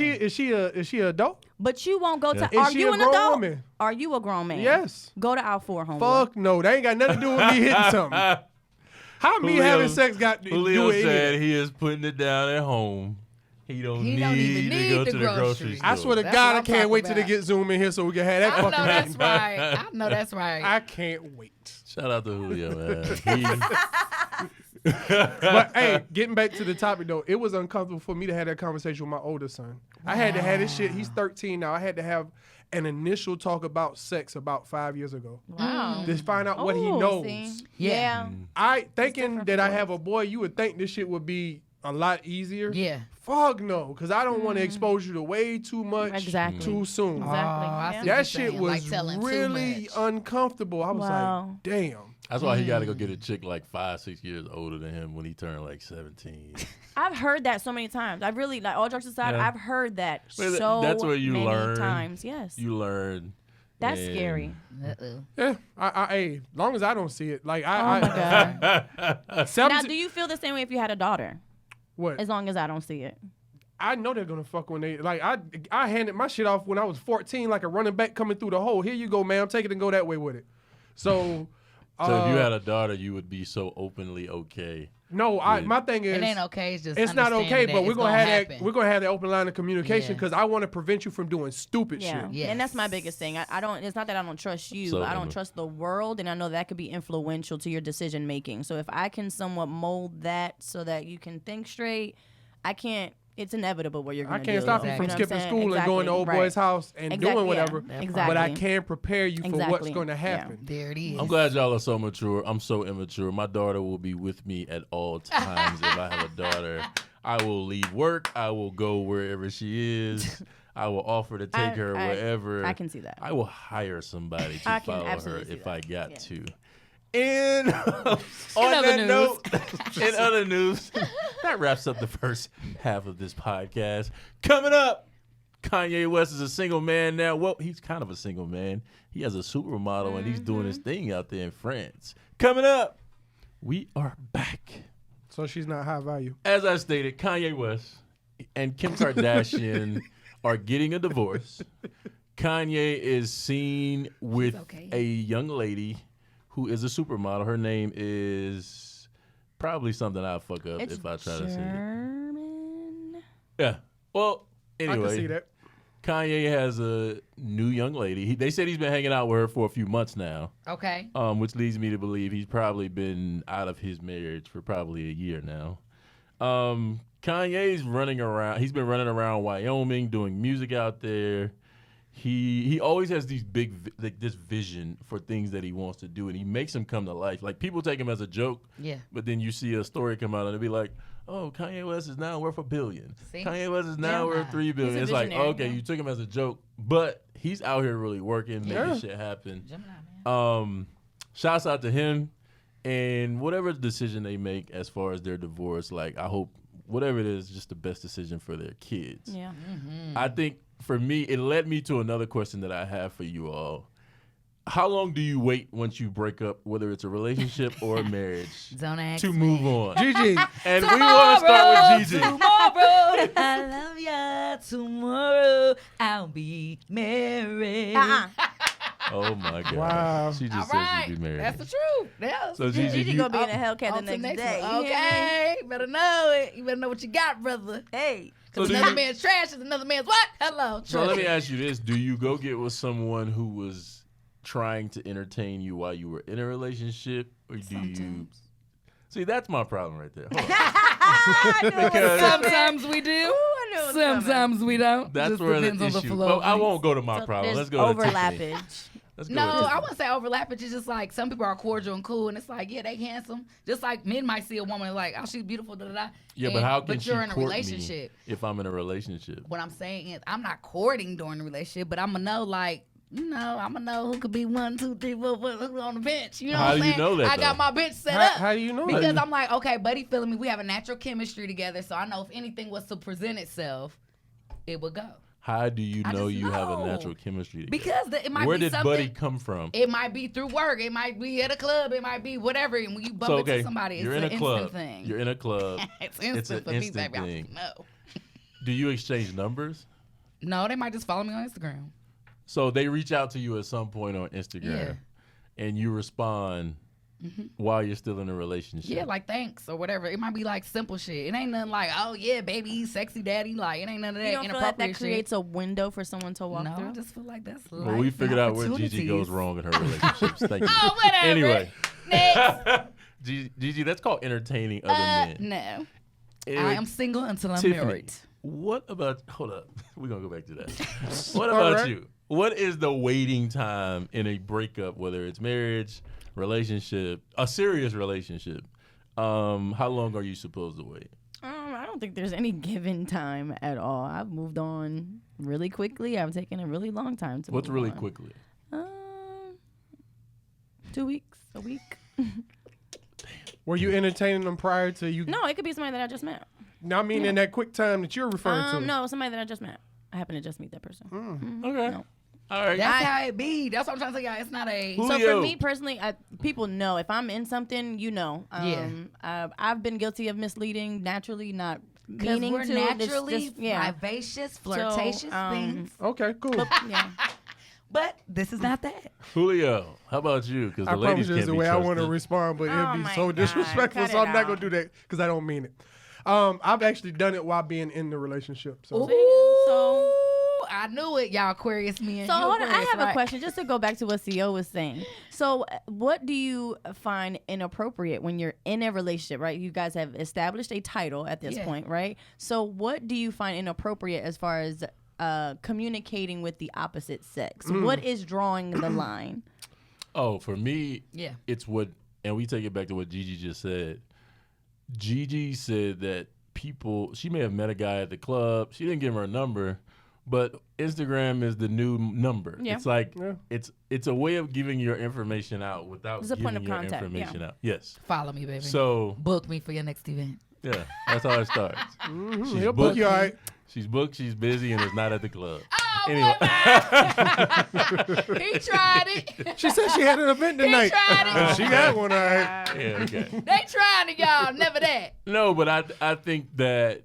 Speaker 6: four.
Speaker 4: she a adult?
Speaker 6: But you won't go to.
Speaker 3: Yeah.
Speaker 6: Are
Speaker 4: Is she
Speaker 6: you
Speaker 4: a
Speaker 6: an
Speaker 4: grown
Speaker 6: adult?
Speaker 4: woman?
Speaker 6: Are you a grown man?
Speaker 4: Yes.
Speaker 6: Go to out four, homeboy.
Speaker 4: Fuck no, that ain't got nothing to do with me hitting something. How me
Speaker 3: Julio-
Speaker 4: having sex got to do
Speaker 3: Julio
Speaker 4: with
Speaker 3: said
Speaker 4: anything?
Speaker 3: he is putting it down at home. He don't
Speaker 5: He
Speaker 3: need
Speaker 5: don't even
Speaker 3: to
Speaker 5: need
Speaker 3: go
Speaker 5: the
Speaker 3: to the grocery
Speaker 5: groceries.
Speaker 3: store.
Speaker 4: I swear to
Speaker 5: That's
Speaker 4: God,
Speaker 5: what
Speaker 4: I
Speaker 5: I'm
Speaker 4: can't
Speaker 5: talking
Speaker 4: wait till they
Speaker 5: about.
Speaker 4: get Zoom in here so we can have that
Speaker 5: I know
Speaker 4: fucking
Speaker 5: that's
Speaker 4: meeting.
Speaker 5: right. I know that's right.
Speaker 4: I can't wait.
Speaker 3: Shout out to Julio, man.
Speaker 4: But hey, getting back to the topic though, it was uncomfortable for me to have that conversation with my older son. I had to have this shit. He's 13 now. I had to have an initial talk about sex about 5 years ago.
Speaker 6: Wow.
Speaker 4: Just find out what he
Speaker 6: Ooh,
Speaker 4: knows.
Speaker 6: see?
Speaker 5: Yeah.
Speaker 4: I thinking
Speaker 6: different
Speaker 4: that
Speaker 6: for
Speaker 4: I
Speaker 6: boys.
Speaker 4: have a boy, you would think this shit would be a lot easier.
Speaker 5: Yeah.
Speaker 4: Fuck no, because I don't want to expose you to way too much
Speaker 6: Exactly.
Speaker 4: too soon.
Speaker 6: Exactly.
Speaker 5: I
Speaker 6: Yeah.
Speaker 5: see what you're
Speaker 4: That shit
Speaker 5: saying,
Speaker 4: was
Speaker 5: like telling too
Speaker 4: really
Speaker 5: much.
Speaker 4: uncomfortable. I was
Speaker 6: Wow.
Speaker 4: like, damn.
Speaker 3: That's why he got to go get a chick like 5-6 years older than him when he turned like 17.
Speaker 6: I've heard that so many times. I've really, like, all jokes aside,
Speaker 3: Yeah.
Speaker 6: I've heard that
Speaker 3: But
Speaker 6: so
Speaker 3: that's where you
Speaker 6: many
Speaker 3: learn.
Speaker 6: times. Yes.
Speaker 3: You learn
Speaker 6: That's
Speaker 3: And-
Speaker 6: scary.
Speaker 4: Yeah, hey, long as I don't see it, like
Speaker 6: Oh my God. Now,
Speaker 4: 17
Speaker 6: do you feel the same way if you had a daughter?
Speaker 4: what?
Speaker 6: As long as I don't see it.
Speaker 4: I know they're gonna fuck when they like. I handed my shit off when I was 14, like a running back coming through the hole. Here you go, ma'am. Take it and go that way with it. So,
Speaker 3: So if you had a daughter, you would be so openly okay.
Speaker 4: no, my thing is
Speaker 5: It ain't okay. It's just
Speaker 4: it's not okay,
Speaker 5: understanding
Speaker 4: but
Speaker 5: that
Speaker 4: we're
Speaker 5: it's
Speaker 4: gonna have
Speaker 5: happen.
Speaker 4: that. We're gonna have that open line of communication
Speaker 5: Yeah.
Speaker 4: because I want to prevent you from doing stupid
Speaker 6: Yeah.
Speaker 4: shit.
Speaker 5: Yes.
Speaker 6: And that's my biggest thing. I don't, it's not that I don't trust you,
Speaker 3: So,
Speaker 6: but I don't
Speaker 3: Emma.
Speaker 6: trust the world, and I know that could be influential to your decision making. So if I can somewhat mold that so that you can think straight, I can't, it's inevitable what you're going
Speaker 4: I
Speaker 6: to do.
Speaker 4: can't stop you
Speaker 6: know
Speaker 4: from
Speaker 6: what I'm
Speaker 4: skipping
Speaker 6: saying?
Speaker 4: school and going to old
Speaker 6: Exactly.
Speaker 4: boy's house and
Speaker 6: Exactly,
Speaker 4: doing
Speaker 6: yeah.
Speaker 4: whatever.
Speaker 6: Exactly.
Speaker 4: But I can prepare you for what's
Speaker 6: Exactly.
Speaker 4: going to
Speaker 6: Yeah.
Speaker 4: happen.
Speaker 5: There it is.
Speaker 3: I'm glad y'all are so mature. I'm so immature. My daughter will be with me at all times if I have a daughter. I will leave work. I will go wherever she is. I will offer to take her wherever.
Speaker 6: I can see that.
Speaker 3: I will hire somebody to
Speaker 6: I can
Speaker 3: follow her
Speaker 6: absolutely see
Speaker 3: if
Speaker 6: that.
Speaker 3: I got
Speaker 6: Yeah.
Speaker 3: to. And on
Speaker 5: other
Speaker 3: that
Speaker 5: news.
Speaker 3: note, in other news, that wraps up the first half of this podcast. Coming up, Kanye West is a single man now. Well, he's kind of a single man. He has a supermodel and he's doing his thing out there in France. Coming up, we are back.
Speaker 4: So she's not high value.
Speaker 3: As I stated, Kanye West and Kim Kardashian are getting a divorce. Kanye is seen with
Speaker 5: okay.
Speaker 3: a young lady who is a supermodel. Her name is probably something I'll fuck up
Speaker 6: It's
Speaker 3: if I try to say it.
Speaker 6: German.
Speaker 3: Yeah. Well,
Speaker 4: I
Speaker 3: anyway,
Speaker 4: can see that.
Speaker 3: Kanye has a new young lady. They said he's been hanging out with her for a few months now,
Speaker 5: Okay.
Speaker 3: which leads me to believe he's probably been out of his marriage for probably a year now. Kanye's running around. He's been running around Wyoming doing music out there. He always has these this vision for things that he wants to do, and he makes them come to life. Like, people take him as a joke,
Speaker 5: Yeah.
Speaker 3: but then you see a story come out and it'll be like, oh, Kanye West is now worth $1 billion.
Speaker 5: See?
Speaker 3: Kanye West is now worth $3 billion.
Speaker 6: He's a
Speaker 3: It's like,
Speaker 6: visionary,
Speaker 3: okay,
Speaker 6: yeah.
Speaker 3: you took him as a joke, but he's out here really working, making
Speaker 4: Yeah.
Speaker 3: shit happen.
Speaker 5: Gemini, man.
Speaker 3: Shouts out to him, and whatever decision they make as far as their divorce, like, I hope whatever it is, just the best decision for their kids.
Speaker 6: Yeah.
Speaker 3: I think for me, it led me to another question that I have for you all. How long do you wait once you break up, whether it's a relationship or a marriage,
Speaker 5: Don't ask
Speaker 3: to
Speaker 5: me.
Speaker 3: move on?
Speaker 4: Gigi,
Speaker 3: And we want to start with Gigi.
Speaker 5: Tomorrow, I love ya. Tomorrow, I'll be married.
Speaker 3: Oh my God.
Speaker 4: Wow.
Speaker 3: She just
Speaker 5: All
Speaker 3: said
Speaker 5: right.
Speaker 3: she'd be married.
Speaker 5: That's the truth. Yeah.
Speaker 3: So Gigi,
Speaker 6: Gigi
Speaker 3: you,
Speaker 6: gonna be in a Hellcat the
Speaker 5: On to
Speaker 6: next day.
Speaker 5: one.
Speaker 6: You hear me?
Speaker 5: Okay. Better know it. You better know what you got, brother.
Speaker 6: Hey.
Speaker 5: Because
Speaker 3: So do
Speaker 5: another
Speaker 3: you-
Speaker 5: man's trash is another man's what? Hello.
Speaker 3: so let me ask you this. Do you go get with someone who was trying to entertain you while you were in a relationship? Or do you... See, that's my problem right there. Hold on. Because
Speaker 5: Sometimes we do. Sometimes we don't.
Speaker 3: that's
Speaker 5: Just
Speaker 3: where the
Speaker 5: depends on the
Speaker 3: issue...
Speaker 5: flow.
Speaker 3: Well,
Speaker 5: of
Speaker 3: I
Speaker 5: things.
Speaker 3: won't go to my problem.
Speaker 6: There's
Speaker 3: Let's go to Tiffany.
Speaker 6: overlappage.
Speaker 3: Let's go
Speaker 5: No,
Speaker 3: to
Speaker 5: I
Speaker 3: Tiffany.
Speaker 5: wouldn't say overlap. It's just like some people are cordial and cool, and it's like, yeah, they handsome. Just like men might see a woman like, oh, she's beautiful, da da da.
Speaker 3: Yeah, but
Speaker 5: And-
Speaker 3: how can
Speaker 5: but
Speaker 3: she
Speaker 5: you're in a
Speaker 3: court
Speaker 5: relationship.
Speaker 3: me if I'm in a relationship?
Speaker 5: What I'm saying is, I'm not courting during the relationship, but I'm gonna know, like, you know, I'm gonna know who could be 1, 2, 3, 4, 5 who's on the bench. You know
Speaker 3: How
Speaker 5: what I'm
Speaker 3: do you
Speaker 5: saying?
Speaker 3: know that,
Speaker 5: I got
Speaker 3: though?
Speaker 5: my bench set up.
Speaker 4: how do you know
Speaker 5: Because
Speaker 4: that?
Speaker 5: I'm like, okay, buddy feeling me. We have a natural chemistry together, so I know if anything was to present itself, it would go.
Speaker 3: How do you
Speaker 5: I
Speaker 3: know
Speaker 5: just
Speaker 3: you have a
Speaker 5: know.
Speaker 3: natural chemistry together?
Speaker 5: Because it might
Speaker 3: Where
Speaker 5: be
Speaker 3: did
Speaker 5: something.
Speaker 3: Buddy come from?
Speaker 5: It might be through work. It might be at a club. It might be whatever. And when you bump
Speaker 3: So, okay,
Speaker 5: into somebody,
Speaker 3: you're
Speaker 5: it's
Speaker 3: in
Speaker 5: an
Speaker 3: a club.
Speaker 5: instant thing.
Speaker 3: You're in a club.
Speaker 5: It's instant
Speaker 3: It's an
Speaker 5: for me,
Speaker 3: instant
Speaker 5: baby.
Speaker 3: thing.
Speaker 5: No.
Speaker 3: Do you exchange numbers?
Speaker 5: No, they might just follow me on Instagram.
Speaker 3: So they reach out to you at some point on Instagram, and you respond while you're still in a relationship.
Speaker 5: Yeah, like thanks or whatever. It might be like simple shit. It ain't nothing like, oh yeah, baby, sexy daddy. Like it ain't none of that
Speaker 6: You don't feel like
Speaker 5: inappropriate
Speaker 6: that creates a window for someone to walk
Speaker 5: shit. No,
Speaker 6: through?
Speaker 5: I just feel like that's
Speaker 3: Well, we figured out where Gigi goes wrong in her relationships. Thank you.
Speaker 5: Oh, whatever.
Speaker 3: Anyway,
Speaker 5: Next.
Speaker 3: Gigi, that's called entertaining other men.
Speaker 5: No.
Speaker 3: Anyway,
Speaker 5: I am single until I'm
Speaker 3: Tiffany,
Speaker 5: married.
Speaker 3: what about? Hold up, we're gonna go back to that. What
Speaker 4: All
Speaker 3: about
Speaker 4: right.
Speaker 3: you? What is the waiting time in a breakup, whether it's marriage, relationship, a serious relationship? How long are you supposed to wait?
Speaker 6: I don't think there's any given time at all. I've moved on really quickly. I've taken a really long time to
Speaker 3: What's
Speaker 6: move
Speaker 3: really
Speaker 6: on.
Speaker 3: quickly?
Speaker 6: 2 weeks, a week.
Speaker 4: Were you entertaining them prior to you?
Speaker 6: No, it could be somebody that I just met.
Speaker 4: No, I mean in that quick time that you're referring to.
Speaker 6: No, somebody that I just met. I happen to just meet that person.
Speaker 3: Okay.
Speaker 6: No.
Speaker 3: All right.
Speaker 5: That's how it be. That's what I'm trying to say, y'all. It's not a.
Speaker 3: Who-
Speaker 6: So
Speaker 3: Julio.
Speaker 6: for me personally, people know if I'm in something, you know. I've been guilty of misleading naturally, not
Speaker 5: Because
Speaker 6: meaning
Speaker 5: we're
Speaker 6: to. It's
Speaker 5: naturally
Speaker 6: just- yeah.
Speaker 5: vivacious, flirtatious things.
Speaker 4: Okay, cool.
Speaker 6: Yeah.
Speaker 5: But this is not that.
Speaker 3: Julio, how about you? Because
Speaker 4: I
Speaker 3: the ladies
Speaker 4: promise you
Speaker 3: can't
Speaker 4: it's the
Speaker 3: be
Speaker 4: way I
Speaker 3: trusted.
Speaker 4: want to respond, but
Speaker 6: Oh
Speaker 4: it'd be
Speaker 6: my
Speaker 4: so
Speaker 6: God,
Speaker 4: disrespectful,
Speaker 6: cut
Speaker 4: so
Speaker 6: it
Speaker 4: I'm not
Speaker 6: out.
Speaker 4: gonna do that because I don't mean it. I've actually done it while being in the relationship. So
Speaker 6: So
Speaker 5: I knew it, y'all Aquarius men.
Speaker 6: So
Speaker 5: You
Speaker 6: hold on, I
Speaker 5: Aquarius,
Speaker 6: have a
Speaker 5: right?
Speaker 6: question just to go back to what CO was saying. So what do you find inappropriate when you're in a relationship, right? You guys have established a title at this point, right? So what do you find inappropriate as far as communicating with the opposite sex? What is drawing the line?
Speaker 3: Oh, for me,
Speaker 5: Yeah.
Speaker 3: it's what, and we take it back to what Gigi just said. Gigi said that she may have met a guy at the club. She didn't give her a number, but Instagram is the new number.
Speaker 6: Yeah.
Speaker 3: It's like, it's a way of giving your information out without
Speaker 6: It's a
Speaker 3: giving
Speaker 6: point of
Speaker 3: your
Speaker 6: contact,
Speaker 3: information
Speaker 6: yeah.
Speaker 3: out. Yes.
Speaker 5: Follow me, baby.
Speaker 3: So,
Speaker 5: Book me for your next event.
Speaker 3: yeah, that's how it starts.
Speaker 4: he'll book you all right.
Speaker 3: She's booked, she's busy, and is not at the club.
Speaker 5: Oh,
Speaker 3: Anyway.
Speaker 5: He tried it.
Speaker 4: She said she had an event tonight.
Speaker 5: tried it.
Speaker 4: She got one, all right.
Speaker 3: Yeah, okay.
Speaker 5: They trying it, y'all. Never that.
Speaker 3: No, but I think that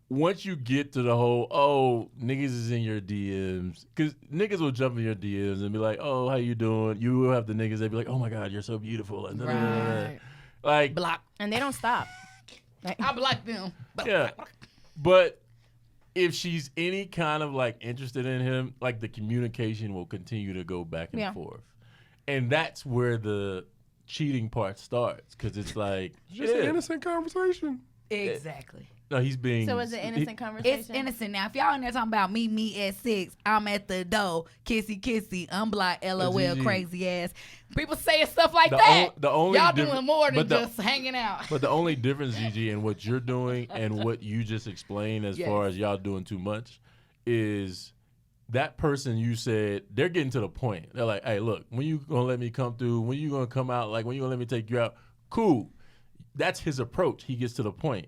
Speaker 3: once you get to the whole, niggas is in your DMs, because niggas will jump in your DMs and be like, oh, how you doing? You will have the niggas that be like, oh my God, you're so beautiful. And
Speaker 5: Right.
Speaker 3: like,
Speaker 5: Block.
Speaker 6: And they don't stop.
Speaker 5: I block them.
Speaker 3: yeah. But if she's any kind of like interested in him, like the communication will continue to go back and forth. And that's where the cheating part starts, because it's like,
Speaker 4: Just an innocent conversation.
Speaker 5: Exactly.
Speaker 3: No, he's being.
Speaker 6: So it's an innocent conversation.
Speaker 5: It's innocent. Now, if y'all in there talking about meet me at 6, I'm at the door, kissy, kissy, unblock, LOL,
Speaker 3: Gigi.
Speaker 5: crazy ass. People saying stuff like
Speaker 3: The
Speaker 5: that.
Speaker 3: the only
Speaker 5: y'all
Speaker 3: difference-
Speaker 5: doing more than
Speaker 3: but the-
Speaker 5: just hanging out.
Speaker 3: But the only difference, Gigi, in what you're doing and what you just explained as far as y'all doing too much is that person you said, they're getting to the point. They're like, hey, look, when you going to let me come through? When you going to come out? Like, when you going to let me take you out? Cool. That's his approach. He gets to the point.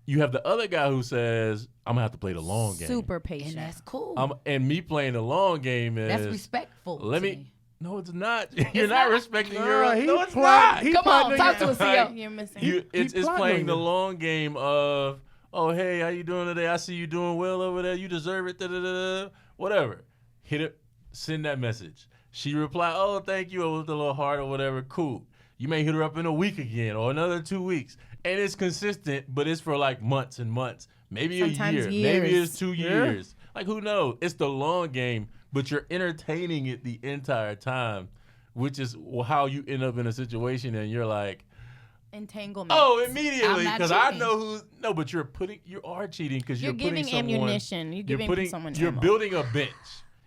Speaker 3: You have the other guy who says, I'm going to have to play the long game.
Speaker 6: Super patient.
Speaker 5: And that's cool.
Speaker 3: And me playing the long game is.
Speaker 5: That's respectful.
Speaker 3: Let
Speaker 5: to
Speaker 3: me. No, it's not. You're not respecting your.
Speaker 4: Nah, he
Speaker 3: No, it's
Speaker 4: plot-
Speaker 3: not.
Speaker 4: he
Speaker 5: Come on,
Speaker 4: plotting
Speaker 5: talk
Speaker 4: against-
Speaker 5: to us, CEO.
Speaker 6: You're missing.
Speaker 3: It's
Speaker 4: plotting
Speaker 3: playing
Speaker 4: on
Speaker 3: the
Speaker 4: you.
Speaker 3: long game of, oh, hey, how you doing today? I see you doing well over there. You deserve it. Da-da-da-da. Whatever. Hit it. Send that message. She reply, oh, thank you, with a little heart or whatever. Cool. You may hit her up in a week again or another 2 weeks. And it's consistent, but it's for like months and months. Maybe
Speaker 6: Sometimes
Speaker 3: a year. Maybe
Speaker 6: years.
Speaker 3: it's 2 years. Like, who knows? It's the long game, but you're entertaining it the entire time, which is how you end up in a situation and you're like,
Speaker 6: Entanglement.
Speaker 3: oh, immediately,
Speaker 5: I'm not
Speaker 3: because I
Speaker 5: cheating.
Speaker 3: know who's no, but you are cheating because
Speaker 6: You're
Speaker 3: you're putting
Speaker 6: giving
Speaker 3: someone,
Speaker 6: ammunition. You're giving someone
Speaker 3: you're
Speaker 6: ammo.
Speaker 3: building a bench.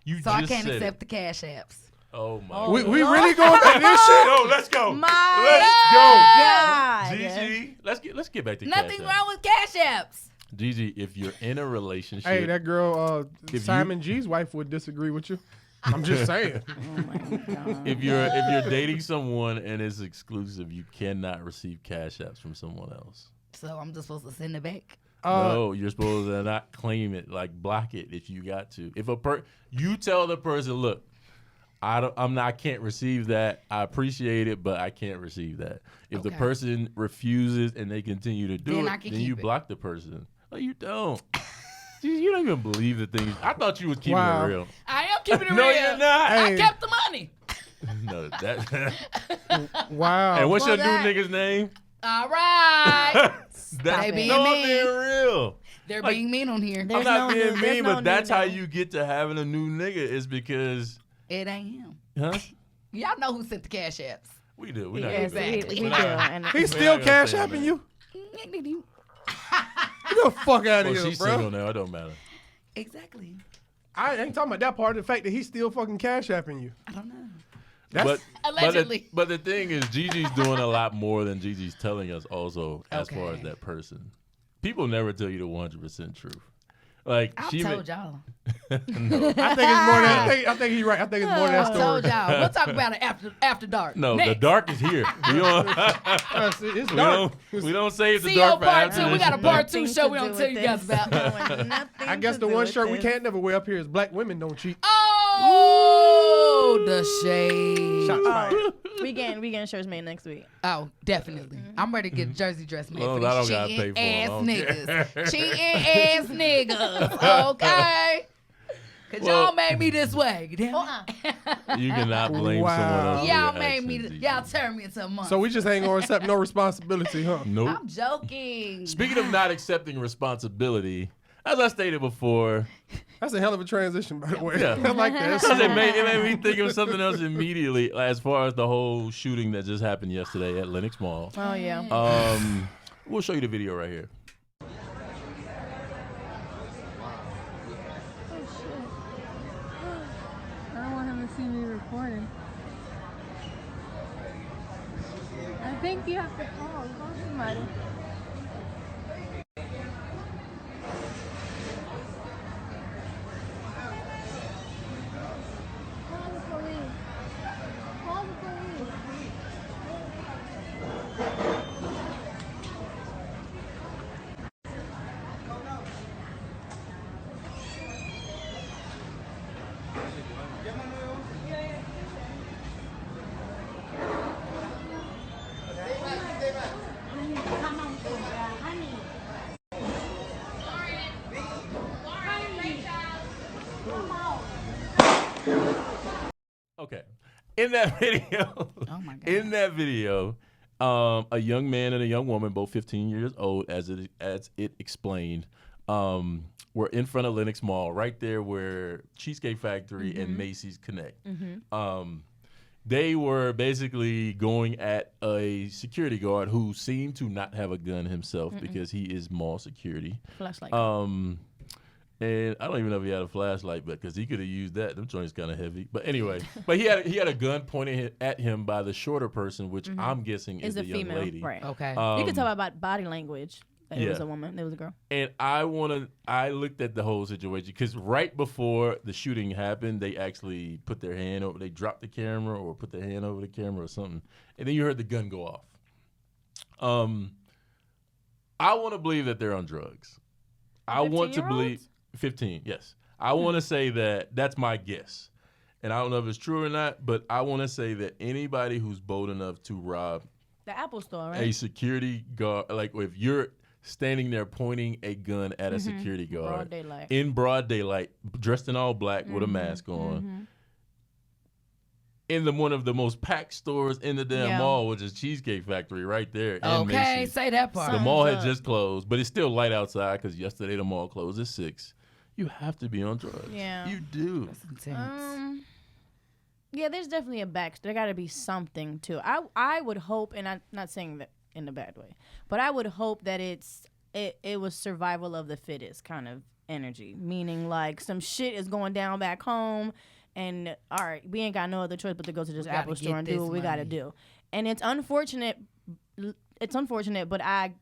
Speaker 3: You
Speaker 5: So I
Speaker 3: just
Speaker 5: can't
Speaker 3: said
Speaker 5: accept
Speaker 3: it.
Speaker 5: the cash apps.
Speaker 3: Oh my!
Speaker 6: Oh,
Speaker 4: We really going back this shit?
Speaker 3: No, let's go.
Speaker 6: My
Speaker 3: Let's go.
Speaker 6: God.
Speaker 3: Gigi, let's get back to
Speaker 5: Nothing
Speaker 3: Cash App.
Speaker 5: wrong with cash apps.
Speaker 3: Gigi, if you're in a relationship,
Speaker 4: Hey, that girl,
Speaker 3: If
Speaker 4: Simon G's wife would disagree with you. I'm just saying.
Speaker 6: Oh my God.
Speaker 3: if you're dating someone and it's exclusive, you cannot receive cash apps from someone else.
Speaker 5: So I'm just supposed to send it back.
Speaker 3: No, you're supposed to not claim it, like block it if you got to. If you tell the person, look, I can't receive that. I appreciate it, but I can't receive that. If the
Speaker 5: Okay.
Speaker 3: person refuses and they continue to do
Speaker 5: Then
Speaker 3: it,
Speaker 5: I can
Speaker 3: then
Speaker 5: keep
Speaker 3: you
Speaker 5: it.
Speaker 3: block the person. No, you don't. Dude, you don't even believe the things. I thought you was keeping
Speaker 4: Wow.
Speaker 3: it real.
Speaker 5: I am keeping it
Speaker 3: No,
Speaker 5: real.
Speaker 3: you're not.
Speaker 5: I
Speaker 4: Hey.
Speaker 5: kept the money.
Speaker 3: No, that.
Speaker 4: Wow.
Speaker 3: And what's your
Speaker 5: Well, that-
Speaker 3: new nigga's name?
Speaker 5: All right.
Speaker 3: That's
Speaker 5: They being
Speaker 3: no, I'm
Speaker 5: mean.
Speaker 3: being real.
Speaker 5: They're
Speaker 3: Like-
Speaker 5: being mean on here.
Speaker 6: There's
Speaker 3: I'm not
Speaker 6: no
Speaker 3: being
Speaker 6: new-
Speaker 3: mean,
Speaker 6: there's no
Speaker 3: but that's
Speaker 6: new
Speaker 3: how
Speaker 6: name.
Speaker 3: you get to having a new nigga is because,
Speaker 5: It ain't him.
Speaker 3: huh?
Speaker 5: Y'all know who sent the cash apps.
Speaker 3: We do. We're not
Speaker 6: Yes,
Speaker 3: gonna do it.
Speaker 5: Exactly.
Speaker 6: we do. And
Speaker 4: He's
Speaker 3: We're
Speaker 4: still
Speaker 3: not gonna
Speaker 4: cash
Speaker 3: say
Speaker 4: apping
Speaker 3: that.
Speaker 4: you? Get the fuck out of
Speaker 3: Well,
Speaker 4: here,
Speaker 3: she's
Speaker 4: bro.
Speaker 3: single now. It don't matter.
Speaker 5: Exactly.
Speaker 4: I ain't talking about that part. The fact that he's still fucking cash apping you.
Speaker 5: I don't know.
Speaker 4: That's
Speaker 5: Allegedly.
Speaker 3: But the thing is, Gigi's doing a lot more than Gigi's telling us also as far as
Speaker 5: Okay.
Speaker 3: that person. People never tell you the 100% truth. Like
Speaker 5: I've
Speaker 3: she
Speaker 5: told y'all.
Speaker 4: I think it's more than. I think he's right. I think it's more than that
Speaker 5: I told
Speaker 4: story.
Speaker 5: y'all. We'll talk about it after dark.
Speaker 3: No,
Speaker 5: Next.
Speaker 3: the dark is here. We don't.
Speaker 4: It's dark.
Speaker 3: we don't save the
Speaker 5: CO
Speaker 3: dark for
Speaker 5: part
Speaker 3: after
Speaker 5: 2. We
Speaker 3: this.
Speaker 5: got a part 2
Speaker 6: Nothing
Speaker 5: show
Speaker 6: to
Speaker 5: we
Speaker 6: do
Speaker 5: don't tell
Speaker 6: with
Speaker 5: you guys
Speaker 6: this.
Speaker 5: about.
Speaker 4: I guess the one shirt we can't never wear up here is black women don't cheat.
Speaker 5: Oh, the shade.
Speaker 4: Shots fired.
Speaker 6: We getting shirts made next week.
Speaker 5: Oh, definitely. I'm ready to get a jersey dress made
Speaker 3: Well,
Speaker 5: for
Speaker 3: I
Speaker 5: these
Speaker 3: don't gotta pay
Speaker 5: cheating
Speaker 3: for 'em.
Speaker 5: ass
Speaker 3: I don't care.
Speaker 5: niggas. Cheating ass niggas. Okay. Cause
Speaker 3: Well-
Speaker 5: y'all made me this way. Damn it.
Speaker 3: You cannot blame
Speaker 4: Wow.
Speaker 3: someone else. for
Speaker 5: Y'all
Speaker 3: your
Speaker 5: made me.
Speaker 3: actions,
Speaker 5: Y'all
Speaker 3: Gigi.
Speaker 5: turned me into a monster.
Speaker 4: So we just ain't gonna accept no responsibility, huh?
Speaker 3: Nope.
Speaker 5: I'm joking.
Speaker 3: Speaking of not accepting responsibility, as I stated before,
Speaker 4: That's a hell of a transition, by the way.
Speaker 3: Yeah.
Speaker 4: I like that.
Speaker 3: because it made me think of something else immediately, as far as the whole shooting that just happened yesterday at Lenox Mall.
Speaker 6: Oh yeah.
Speaker 3: We'll show you the video right here.
Speaker 10: I don't want him to see me recording. I think you have to call somebody. Call the police. Call the police.
Speaker 3: Okay. In that video,
Speaker 5: Oh my God.
Speaker 3: in that video, a young man and a young woman, both 15 years old, as it explained, were in front of Lenox Mall, right there where Cheesecake Factory and Macy's connect. They were basically going at a security guard who seemed to not have a gun himself because he is mall security.
Speaker 6: Flashlight.
Speaker 3: And I don't even know if he had a flashlight, but because he could have used that. Them joints kind of heavy. But anyway, but he had a gun pointed at him by the shorter person, which I'm guessing is
Speaker 6: Is a
Speaker 3: the young
Speaker 6: female,
Speaker 3: lady.
Speaker 6: right?
Speaker 5: Okay.
Speaker 6: You can tell about body language. That it was
Speaker 3: yeah.
Speaker 6: a woman. It was a girl.
Speaker 3: And I looked at the whole situation because right before the shooting happened, they actually put their hand over, they dropped the camera or put their hand over the camera or something. And then you heard the gun go off. I want to believe that they're on drugs. I want to believe 15, yes. I want to say that that's my guess. And I don't know if it's true or not, but I want to say that anybody who's bold enough to rob
Speaker 6: The Apple store,
Speaker 3: a
Speaker 6: right?
Speaker 3: security guard, like if you're standing there pointing a gun at a security guard
Speaker 6: Broad daylight.
Speaker 3: in broad daylight, dressed in all black with a mask on, in one of the most packed stores in the damn
Speaker 6: Yeah.
Speaker 3: mall, which is Cheesecake Factory right there. in
Speaker 5: Okay,
Speaker 3: Macy's.
Speaker 5: say that part.
Speaker 3: The
Speaker 6: Sun-
Speaker 3: mall
Speaker 6: Thumbs
Speaker 3: had
Speaker 6: up.
Speaker 3: just closed, but it's still light outside because yesterday the mall closed at 6. You have to be on drugs.
Speaker 6: Yeah.
Speaker 3: You do.
Speaker 5: Intense.
Speaker 6: Yeah, there's definitely a back. There got to be something to it. I would hope, and I'm not saying that in a bad way, but I would hope that it was survival of the fittest kind of energy, meaning like some shit is going down back home, and all right, we ain't got no other choice but to go to this
Speaker 5: gotta
Speaker 6: Apple store
Speaker 5: get
Speaker 6: and do
Speaker 5: this
Speaker 6: what we got to
Speaker 5: money.
Speaker 6: do. And it's unfortunate. It's unfortunate, but I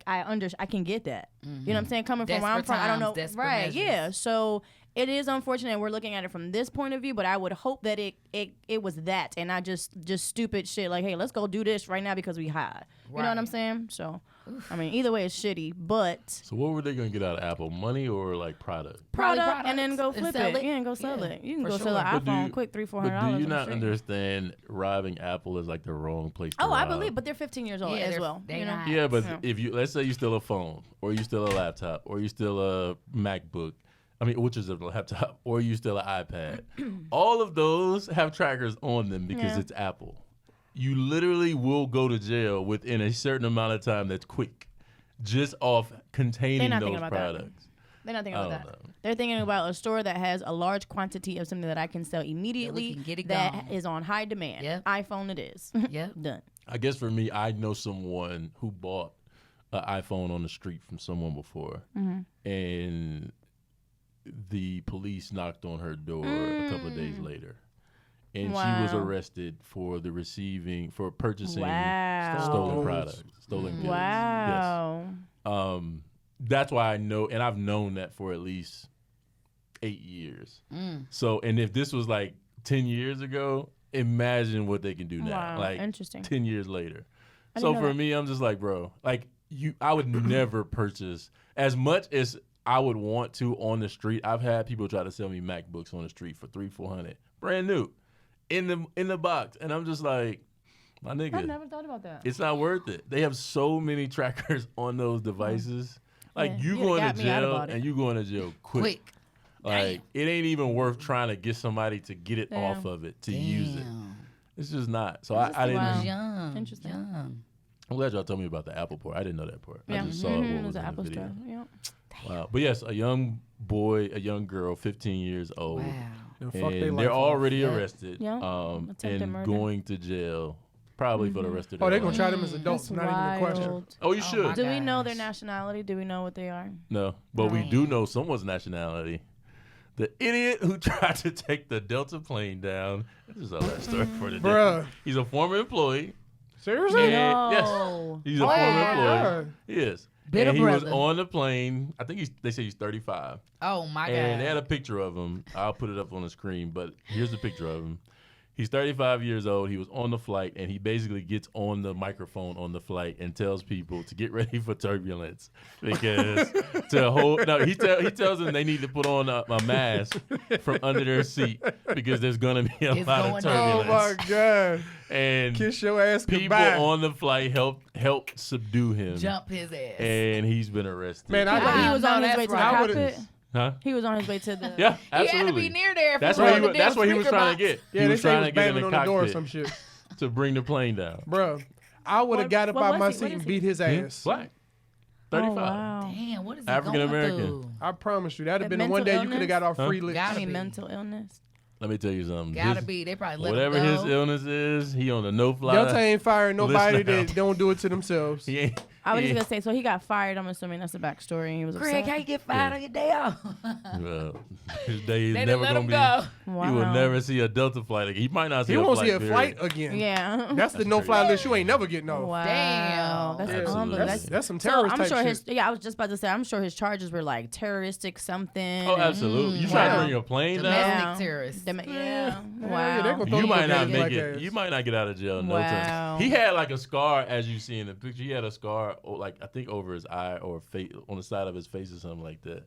Speaker 6: can get that. You know what I'm saying? Coming from where I'm
Speaker 5: Desperate
Speaker 6: from, I don't know.
Speaker 5: times, desperate
Speaker 6: Right?
Speaker 5: measures.
Speaker 6: Yeah. So it is unfortunate we're looking at it from this point of view, but I would hope that it was that and not just stupid shit like, hey, let's go do this right now because we high. You know what I'm
Speaker 5: Right.
Speaker 6: saying? So, I mean, either way, it's shitty, but
Speaker 3: So what were they going to get out of Apple? Money or like product?
Speaker 5: Probably
Speaker 6: product and then go
Speaker 5: products and
Speaker 6: flip
Speaker 5: sell
Speaker 6: it.
Speaker 5: it.
Speaker 6: Yeah, and go sell
Speaker 5: Yeah,
Speaker 6: it. You can
Speaker 5: for
Speaker 6: go sell
Speaker 5: sure.
Speaker 6: an
Speaker 3: But do
Speaker 6: iPhone
Speaker 3: you-
Speaker 6: quick, $300-$400.
Speaker 3: But do you
Speaker 6: on the
Speaker 3: not
Speaker 6: street.
Speaker 3: understand robbing Apple is like the wrong place to
Speaker 6: Oh, I
Speaker 3: rob?
Speaker 6: believe, but they're 15 years old
Speaker 5: Yeah,
Speaker 6: as
Speaker 5: they're-
Speaker 6: well.
Speaker 5: they
Speaker 6: You know?
Speaker 5: not.
Speaker 3: Yeah, but
Speaker 6: Yeah.
Speaker 3: if you let's say you steal a phone, or you steal a laptop, or you steal a MacBook, I mean, which is a laptop, or you steal an iPad, all of those have trackers on them because
Speaker 6: Yeah.
Speaker 3: it's Apple. You literally will go to jail within a certain amount of time that's quick, just off containing
Speaker 6: They're not
Speaker 3: those
Speaker 6: thinking about that.
Speaker 3: products.
Speaker 6: They're not thinking
Speaker 3: I
Speaker 6: about
Speaker 3: don't
Speaker 6: that.
Speaker 3: know.
Speaker 6: They're thinking about a store that has a large quantity of something that I can sell immediately
Speaker 5: can get it
Speaker 6: that
Speaker 5: gone.
Speaker 6: is on high demand.
Speaker 5: Yep.
Speaker 6: iPhone it is.
Speaker 5: Yep.
Speaker 6: Done.
Speaker 3: I guess for me, I know someone who bought an iPhone on the street from someone before, and the police knocked on her door a couple of days later, and she was
Speaker 6: Wow.
Speaker 3: arrested for purchasing
Speaker 6: Wow.
Speaker 3: stolen products, stolen goods.
Speaker 6: Wow.
Speaker 3: Yes. That's why I know, and I've known that for at least 8 years. So, and if this was like 10 years ago, imagine what they can do now.
Speaker 6: Wow,
Speaker 3: Like
Speaker 6: interesting.
Speaker 3: 10 years later.
Speaker 6: I
Speaker 3: So
Speaker 6: didn't know
Speaker 3: for
Speaker 6: that.
Speaker 3: me, I'm just like, bro, like I would never purchase as much as I would want to on the street. I've had people try to sell me MacBooks on the street for $300-$400, brand new, in the box, and I'm just like, my nigga,
Speaker 6: I never thought about that.
Speaker 3: it's not worth it. They have so many trackers on those devices. Like
Speaker 6: Yeah,
Speaker 3: you
Speaker 6: you'd
Speaker 3: going
Speaker 6: have
Speaker 3: to
Speaker 6: got me out
Speaker 3: jail
Speaker 6: about it.
Speaker 3: and you going to jail quick. Like it ain't even worth trying to get somebody to get it
Speaker 6: Damn.
Speaker 3: off of it to use it. It's just not. So I didn't.
Speaker 6: Wow.
Speaker 5: Young.
Speaker 6: Interesting.
Speaker 5: Young.
Speaker 3: I'm glad y'all told me about the Apple port. I didn't know that part.
Speaker 6: Yeah.
Speaker 3: I just saw what
Speaker 6: It
Speaker 3: was
Speaker 6: was
Speaker 3: in
Speaker 6: an
Speaker 3: the
Speaker 6: Apple
Speaker 3: video.
Speaker 6: store. Yeah.
Speaker 3: Wow. But yes, a young boy, a young girl, 15 years old,
Speaker 4: Fuck they
Speaker 3: and
Speaker 4: life
Speaker 3: they're
Speaker 4: up.
Speaker 3: already arrested,
Speaker 6: Yeah. Attempted
Speaker 3: and
Speaker 6: murder.
Speaker 3: going to jail probably for the rest of their
Speaker 4: Oh, they're gonna
Speaker 3: life.
Speaker 4: try them as adults.
Speaker 6: That's
Speaker 4: Not even a question.
Speaker 6: wild.
Speaker 3: Oh, you should.
Speaker 6: Do we know their nationality? Do we know what they are?
Speaker 3: No, but we do know someone's nationality. The idiot who tried to take the Delta plane down. This is all that story for today.
Speaker 4: Bruh.
Speaker 3: He's a former employee.
Speaker 4: Seriously?
Speaker 3: And- yes.
Speaker 6: No.
Speaker 3: He's a
Speaker 4: Oh
Speaker 3: former
Speaker 4: my
Speaker 3: employee.
Speaker 4: God.
Speaker 3: He is.
Speaker 5: Bitter
Speaker 3: And he was
Speaker 5: brother.
Speaker 3: on the plane. I think they say he's 35.
Speaker 5: Oh my
Speaker 3: And they
Speaker 5: God.
Speaker 3: had a picture of him. I'll put it up on the screen, but here's the picture of him. He's 35 years old. He was on the flight, and he basically gets on the microphone on the flight and tells people to get ready for turbulence because he tells them they need to put on a mask from under their seat because there's gonna be a
Speaker 5: It's
Speaker 3: lot
Speaker 5: going
Speaker 3: of
Speaker 5: down.
Speaker 4: Oh
Speaker 3: turbulence.
Speaker 4: my God.
Speaker 3: And
Speaker 4: Kiss your ass
Speaker 3: people
Speaker 4: goodbye.
Speaker 3: on the flight helped subdue him,
Speaker 5: Jump his ass.
Speaker 3: and he's been arrested.
Speaker 4: Man, I
Speaker 6: He was on
Speaker 5: no,
Speaker 6: his way
Speaker 5: that's
Speaker 6: to the
Speaker 5: right.
Speaker 4: I would've-
Speaker 6: cockpit.
Speaker 3: huh?
Speaker 6: He was on his way to the.
Speaker 3: Yeah,
Speaker 5: He had to
Speaker 3: absolutely.
Speaker 5: be near there. If
Speaker 3: That's
Speaker 5: he
Speaker 3: what
Speaker 5: was
Speaker 3: he
Speaker 5: on the
Speaker 3: that's what he
Speaker 5: damn
Speaker 3: was
Speaker 5: speaker
Speaker 3: trying to
Speaker 5: box.
Speaker 3: get.
Speaker 4: Yeah,
Speaker 3: he
Speaker 4: they
Speaker 3: was
Speaker 4: say he
Speaker 3: trying
Speaker 4: was
Speaker 3: to get in
Speaker 4: banging
Speaker 3: the
Speaker 4: on the door or
Speaker 3: cockpit
Speaker 4: some shit.
Speaker 3: to bring the plane down.
Speaker 4: Bro, I would have
Speaker 6: What-
Speaker 4: got up
Speaker 6: what
Speaker 4: out
Speaker 6: was
Speaker 4: my
Speaker 6: he?
Speaker 4: seat
Speaker 6: What
Speaker 4: and
Speaker 6: is
Speaker 4: beat his ass.
Speaker 3: Black,
Speaker 6: Oh,
Speaker 3: 35.
Speaker 6: wow.
Speaker 5: Damn, what is he
Speaker 3: African
Speaker 5: going
Speaker 3: American.
Speaker 5: through?
Speaker 4: I promise you, that'd have been the
Speaker 6: Mental
Speaker 4: one day you could
Speaker 6: illness?
Speaker 4: have got off
Speaker 3: Huh?
Speaker 4: free licks.
Speaker 5: Gotta
Speaker 6: I mean,
Speaker 5: be.
Speaker 6: mental illness.
Speaker 3: Let me tell you something.
Speaker 5: Gotta
Speaker 3: His-
Speaker 5: be. They probably let
Speaker 3: Whatever
Speaker 5: him
Speaker 3: his
Speaker 5: go.
Speaker 3: illness is, he on the no-fly.
Speaker 4: Delta ain't firing nobody
Speaker 3: Listen now.
Speaker 4: that don't do it to themselves.
Speaker 3: He ain't.
Speaker 6: I was
Speaker 3: he
Speaker 6: just gonna say, so he got fired. I'm assuming that's the backstory. He was
Speaker 5: Craig,
Speaker 6: upset.
Speaker 5: how you get fired on your day off?
Speaker 3: Well, his day is
Speaker 5: They
Speaker 3: never
Speaker 5: didn't let
Speaker 3: gonna
Speaker 5: him
Speaker 3: be.
Speaker 5: go.
Speaker 6: Wow.
Speaker 3: He will never see a Delta flight again. He might not see
Speaker 4: He
Speaker 3: a
Speaker 4: won't
Speaker 3: flight.
Speaker 4: see a
Speaker 3: period.
Speaker 4: flight again.
Speaker 6: Yeah.
Speaker 4: That's the no-fly list you ain't never getting off.
Speaker 6: Wow.
Speaker 5: Damn.
Speaker 6: That's
Speaker 3: Yeah.
Speaker 6: unbelievable.
Speaker 3: Absolutely.
Speaker 4: That's some
Speaker 6: So
Speaker 4: terrorist
Speaker 6: I'm
Speaker 4: type
Speaker 6: sure
Speaker 4: shit.
Speaker 6: his. Yeah, I was just about to say. I'm sure his charges were like terroristic something.
Speaker 3: Oh,
Speaker 6: and-
Speaker 3: absolutely. You try to
Speaker 6: Wow.
Speaker 3: bring a plane
Speaker 5: Domestic
Speaker 3: down.
Speaker 6: Yeah.
Speaker 5: terrorist.
Speaker 6: Yeah.
Speaker 4: Yeah,
Speaker 6: Wow.
Speaker 4: they gonna throw
Speaker 3: You
Speaker 4: him
Speaker 3: might
Speaker 4: in
Speaker 3: not
Speaker 4: jail
Speaker 3: make
Speaker 4: like
Speaker 3: it.
Speaker 4: ass.
Speaker 3: You might not get out of jail in no
Speaker 6: Wow.
Speaker 3: time. He had like a scar, as you see in the picture. He had a scar, like I think over his eye or face, on the side of his face or something like that.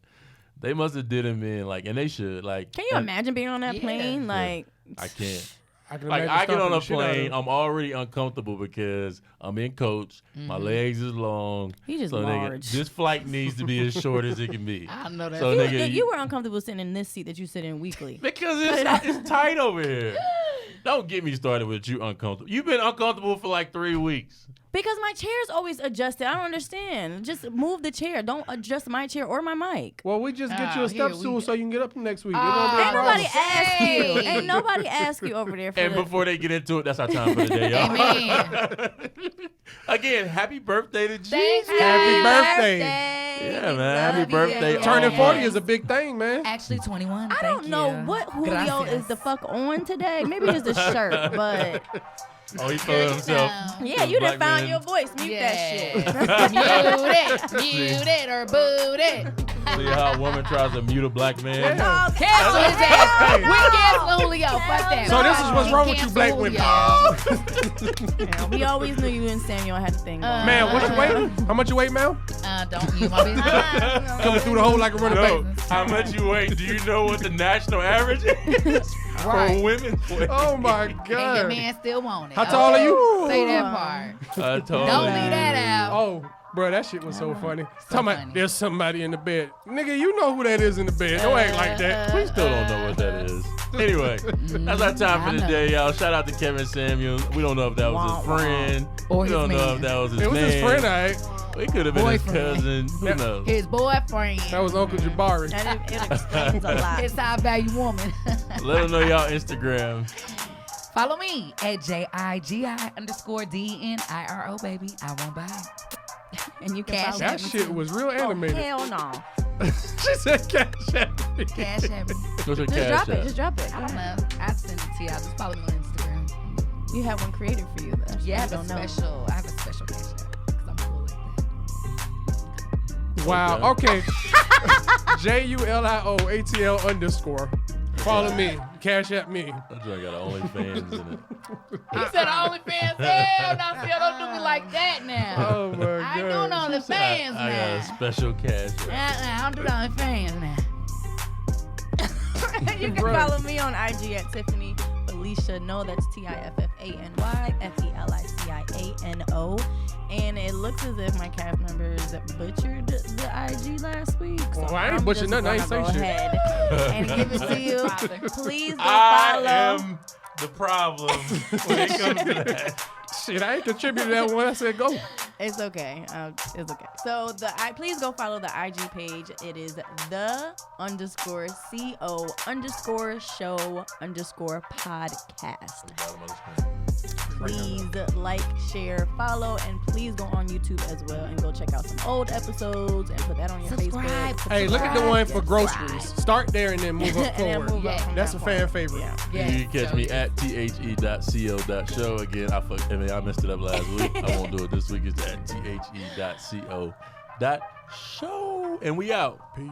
Speaker 3: They must have did him in like, and they should like.
Speaker 6: Can you
Speaker 3: and
Speaker 6: imagine being on that
Speaker 5: Yeah.
Speaker 6: plane? Like,
Speaker 3: I can't.
Speaker 4: I can
Speaker 3: Like
Speaker 4: imagine
Speaker 3: I get on
Speaker 4: stomping
Speaker 3: a
Speaker 4: the shit out of
Speaker 3: plane,
Speaker 4: him.
Speaker 3: I'm already uncomfortable because I'm in coach. My legs is long.
Speaker 6: He just
Speaker 3: so nigga,
Speaker 6: large.
Speaker 3: this flight needs to be as short as it can be.
Speaker 5: I know that.
Speaker 3: So
Speaker 6: you,
Speaker 3: nigga,
Speaker 6: you were uncomfortable sitting in this seat that you sit in weekly.
Speaker 3: because it's tight over here. Don't get me started with you uncomfortable. You've been uncomfortable for like 3 weeks.
Speaker 6: Because my chair's always adjusted. I don't understand. Just move the chair. Don't adjust my chair or my mic.
Speaker 4: Well, we just get you a
Speaker 5: here
Speaker 4: step
Speaker 5: we
Speaker 4: stool
Speaker 5: go.
Speaker 4: so you can get up next week. It
Speaker 5: Ah,
Speaker 4: won't be a
Speaker 6: Ain't nobody
Speaker 4: problem.
Speaker 6: ask you.
Speaker 5: Hey.
Speaker 6: Ain't nobody ask you over there for
Speaker 3: And
Speaker 6: the,
Speaker 3: before they get into it, that's our time for the day, y'all.
Speaker 5: Amen.
Speaker 3: Again, happy birthday to Jesus.
Speaker 5: Thank you.
Speaker 4: Happy birthday.
Speaker 3: Yeah,
Speaker 6: We
Speaker 3: man. Happy
Speaker 6: love you.
Speaker 3: birthday.
Speaker 4: Turning
Speaker 3: all
Speaker 4: 40
Speaker 3: month.
Speaker 4: is a big thing, man.
Speaker 5: Actually, 21.
Speaker 6: I don't know what Julio is the fuck on today. Maybe it's the shirt, but
Speaker 3: Oh, he feeling himself.
Speaker 6: yeah, you done
Speaker 3: Black
Speaker 6: found
Speaker 3: man.
Speaker 6: your voice. Mute that shit.
Speaker 5: Mute it or boot it.
Speaker 3: See how a woman tries to mute a black man?
Speaker 6: Oh,
Speaker 5: Cancel his ass.
Speaker 4: Hey.
Speaker 5: We cancel Julio. Fuck that.
Speaker 4: So this is what's wrong with you black women.
Speaker 6: yeah, we always knew you and Samuel had a thing going.
Speaker 4: Man, what you weighing? How much you weigh, Mel?
Speaker 5: Don't you my business.
Speaker 4: Coming through the hole like a running
Speaker 3: No,
Speaker 4: back.
Speaker 3: how much you weigh? Do you know what the national average is for
Speaker 5: Right.
Speaker 3: women?
Speaker 4: Oh my
Speaker 5: And your
Speaker 4: God.
Speaker 5: man still want it.
Speaker 4: How tall are you?
Speaker 5: Say that part.
Speaker 3: I told
Speaker 5: Don't
Speaker 3: you.
Speaker 5: leave that out.
Speaker 4: Oh, bro, that shit was so funny. Talking about
Speaker 5: funny.
Speaker 4: there's somebody in the bed. Nigga, you know who that is in the bed. Don't act like that.
Speaker 3: We still don't know what that is. Anyway, that's our time for
Speaker 5: I
Speaker 3: the
Speaker 5: know.
Speaker 3: day, y'all. Shout out to Kevin Samuels. We don't know if that was his
Speaker 6: Wah, wah.
Speaker 3: friend.
Speaker 5: Or
Speaker 3: we
Speaker 5: his
Speaker 3: don't know
Speaker 5: man.
Speaker 3: if that was his
Speaker 4: It was
Speaker 3: man.
Speaker 4: his friend, all right.
Speaker 3: It could have been his
Speaker 5: Boyfriend.
Speaker 3: cousin. Who
Speaker 4: That-
Speaker 3: knows?
Speaker 5: His boyfriend.
Speaker 4: That was Uncle Jabari.
Speaker 6: And it explains a lot.
Speaker 5: His high value woman.
Speaker 3: Let them know y'all Instagram.
Speaker 5: Follow me at JIGI_DNIRO, baby. I won't buy.
Speaker 6: And you can
Speaker 5: Cash
Speaker 6: follow
Speaker 4: That
Speaker 6: me
Speaker 4: shit
Speaker 6: too.
Speaker 4: was real
Speaker 6: Oh,
Speaker 4: animated.
Speaker 6: hell no.
Speaker 4: She said cash app.
Speaker 5: Cash at me.
Speaker 3: What's your
Speaker 6: Just
Speaker 3: cash
Speaker 6: drop it.
Speaker 3: app?
Speaker 6: Just drop it.
Speaker 5: I don't know. I send it to y'all. Just follow me on Instagram.
Speaker 6: You have one created for you. Though.
Speaker 5: Yeah, I
Speaker 6: I
Speaker 5: have a
Speaker 6: don't know.
Speaker 5: special. I have a special cash app. 'Cause I'm cool like that.
Speaker 4: Wow. Okay. JULIOATL_. Follow me. Cash at me.
Speaker 3: That joint got OnlyFans in it.
Speaker 5: He said OnlyFans. Hell, now see, don't do me like that now.
Speaker 4: Oh my god.
Speaker 5: I ain't doing OnlyFans
Speaker 3: I got a
Speaker 5: now.
Speaker 3: special cash.
Speaker 5: I don't do OnlyFans now.
Speaker 6: You can follow me on IG at Tiffany Felicia No. That's TIFFANY FELICIANO. And it looks as if my cast members butchered the IG last week. So
Speaker 4: Well, I ain't butchered nothing. I ain't say shit.
Speaker 6: And give it to you. Please go
Speaker 3: I
Speaker 6: follow.
Speaker 3: am the problem when it comes to that.
Speaker 4: Shit, I ain't contributed to that one. I said go.
Speaker 6: It's okay. It's okay. So please go follow the IG page. It is the_CO_show_podcast. Please like, share, follow, and please go on YouTube as well and go check out some old episodes and put that on your Facebook.
Speaker 4: Hey, look at the one for groceries. Start there and then move up
Speaker 6: And then
Speaker 4: forward.
Speaker 6: move up from
Speaker 4: That's a
Speaker 6: that
Speaker 4: fan
Speaker 6: point.
Speaker 4: favorite.
Speaker 6: Yeah.
Speaker 3: You can catch me at the.co.show. Again, I messed it up last week. I won't do it this week. It's at the.co.show. And we out.
Speaker 4: Peace.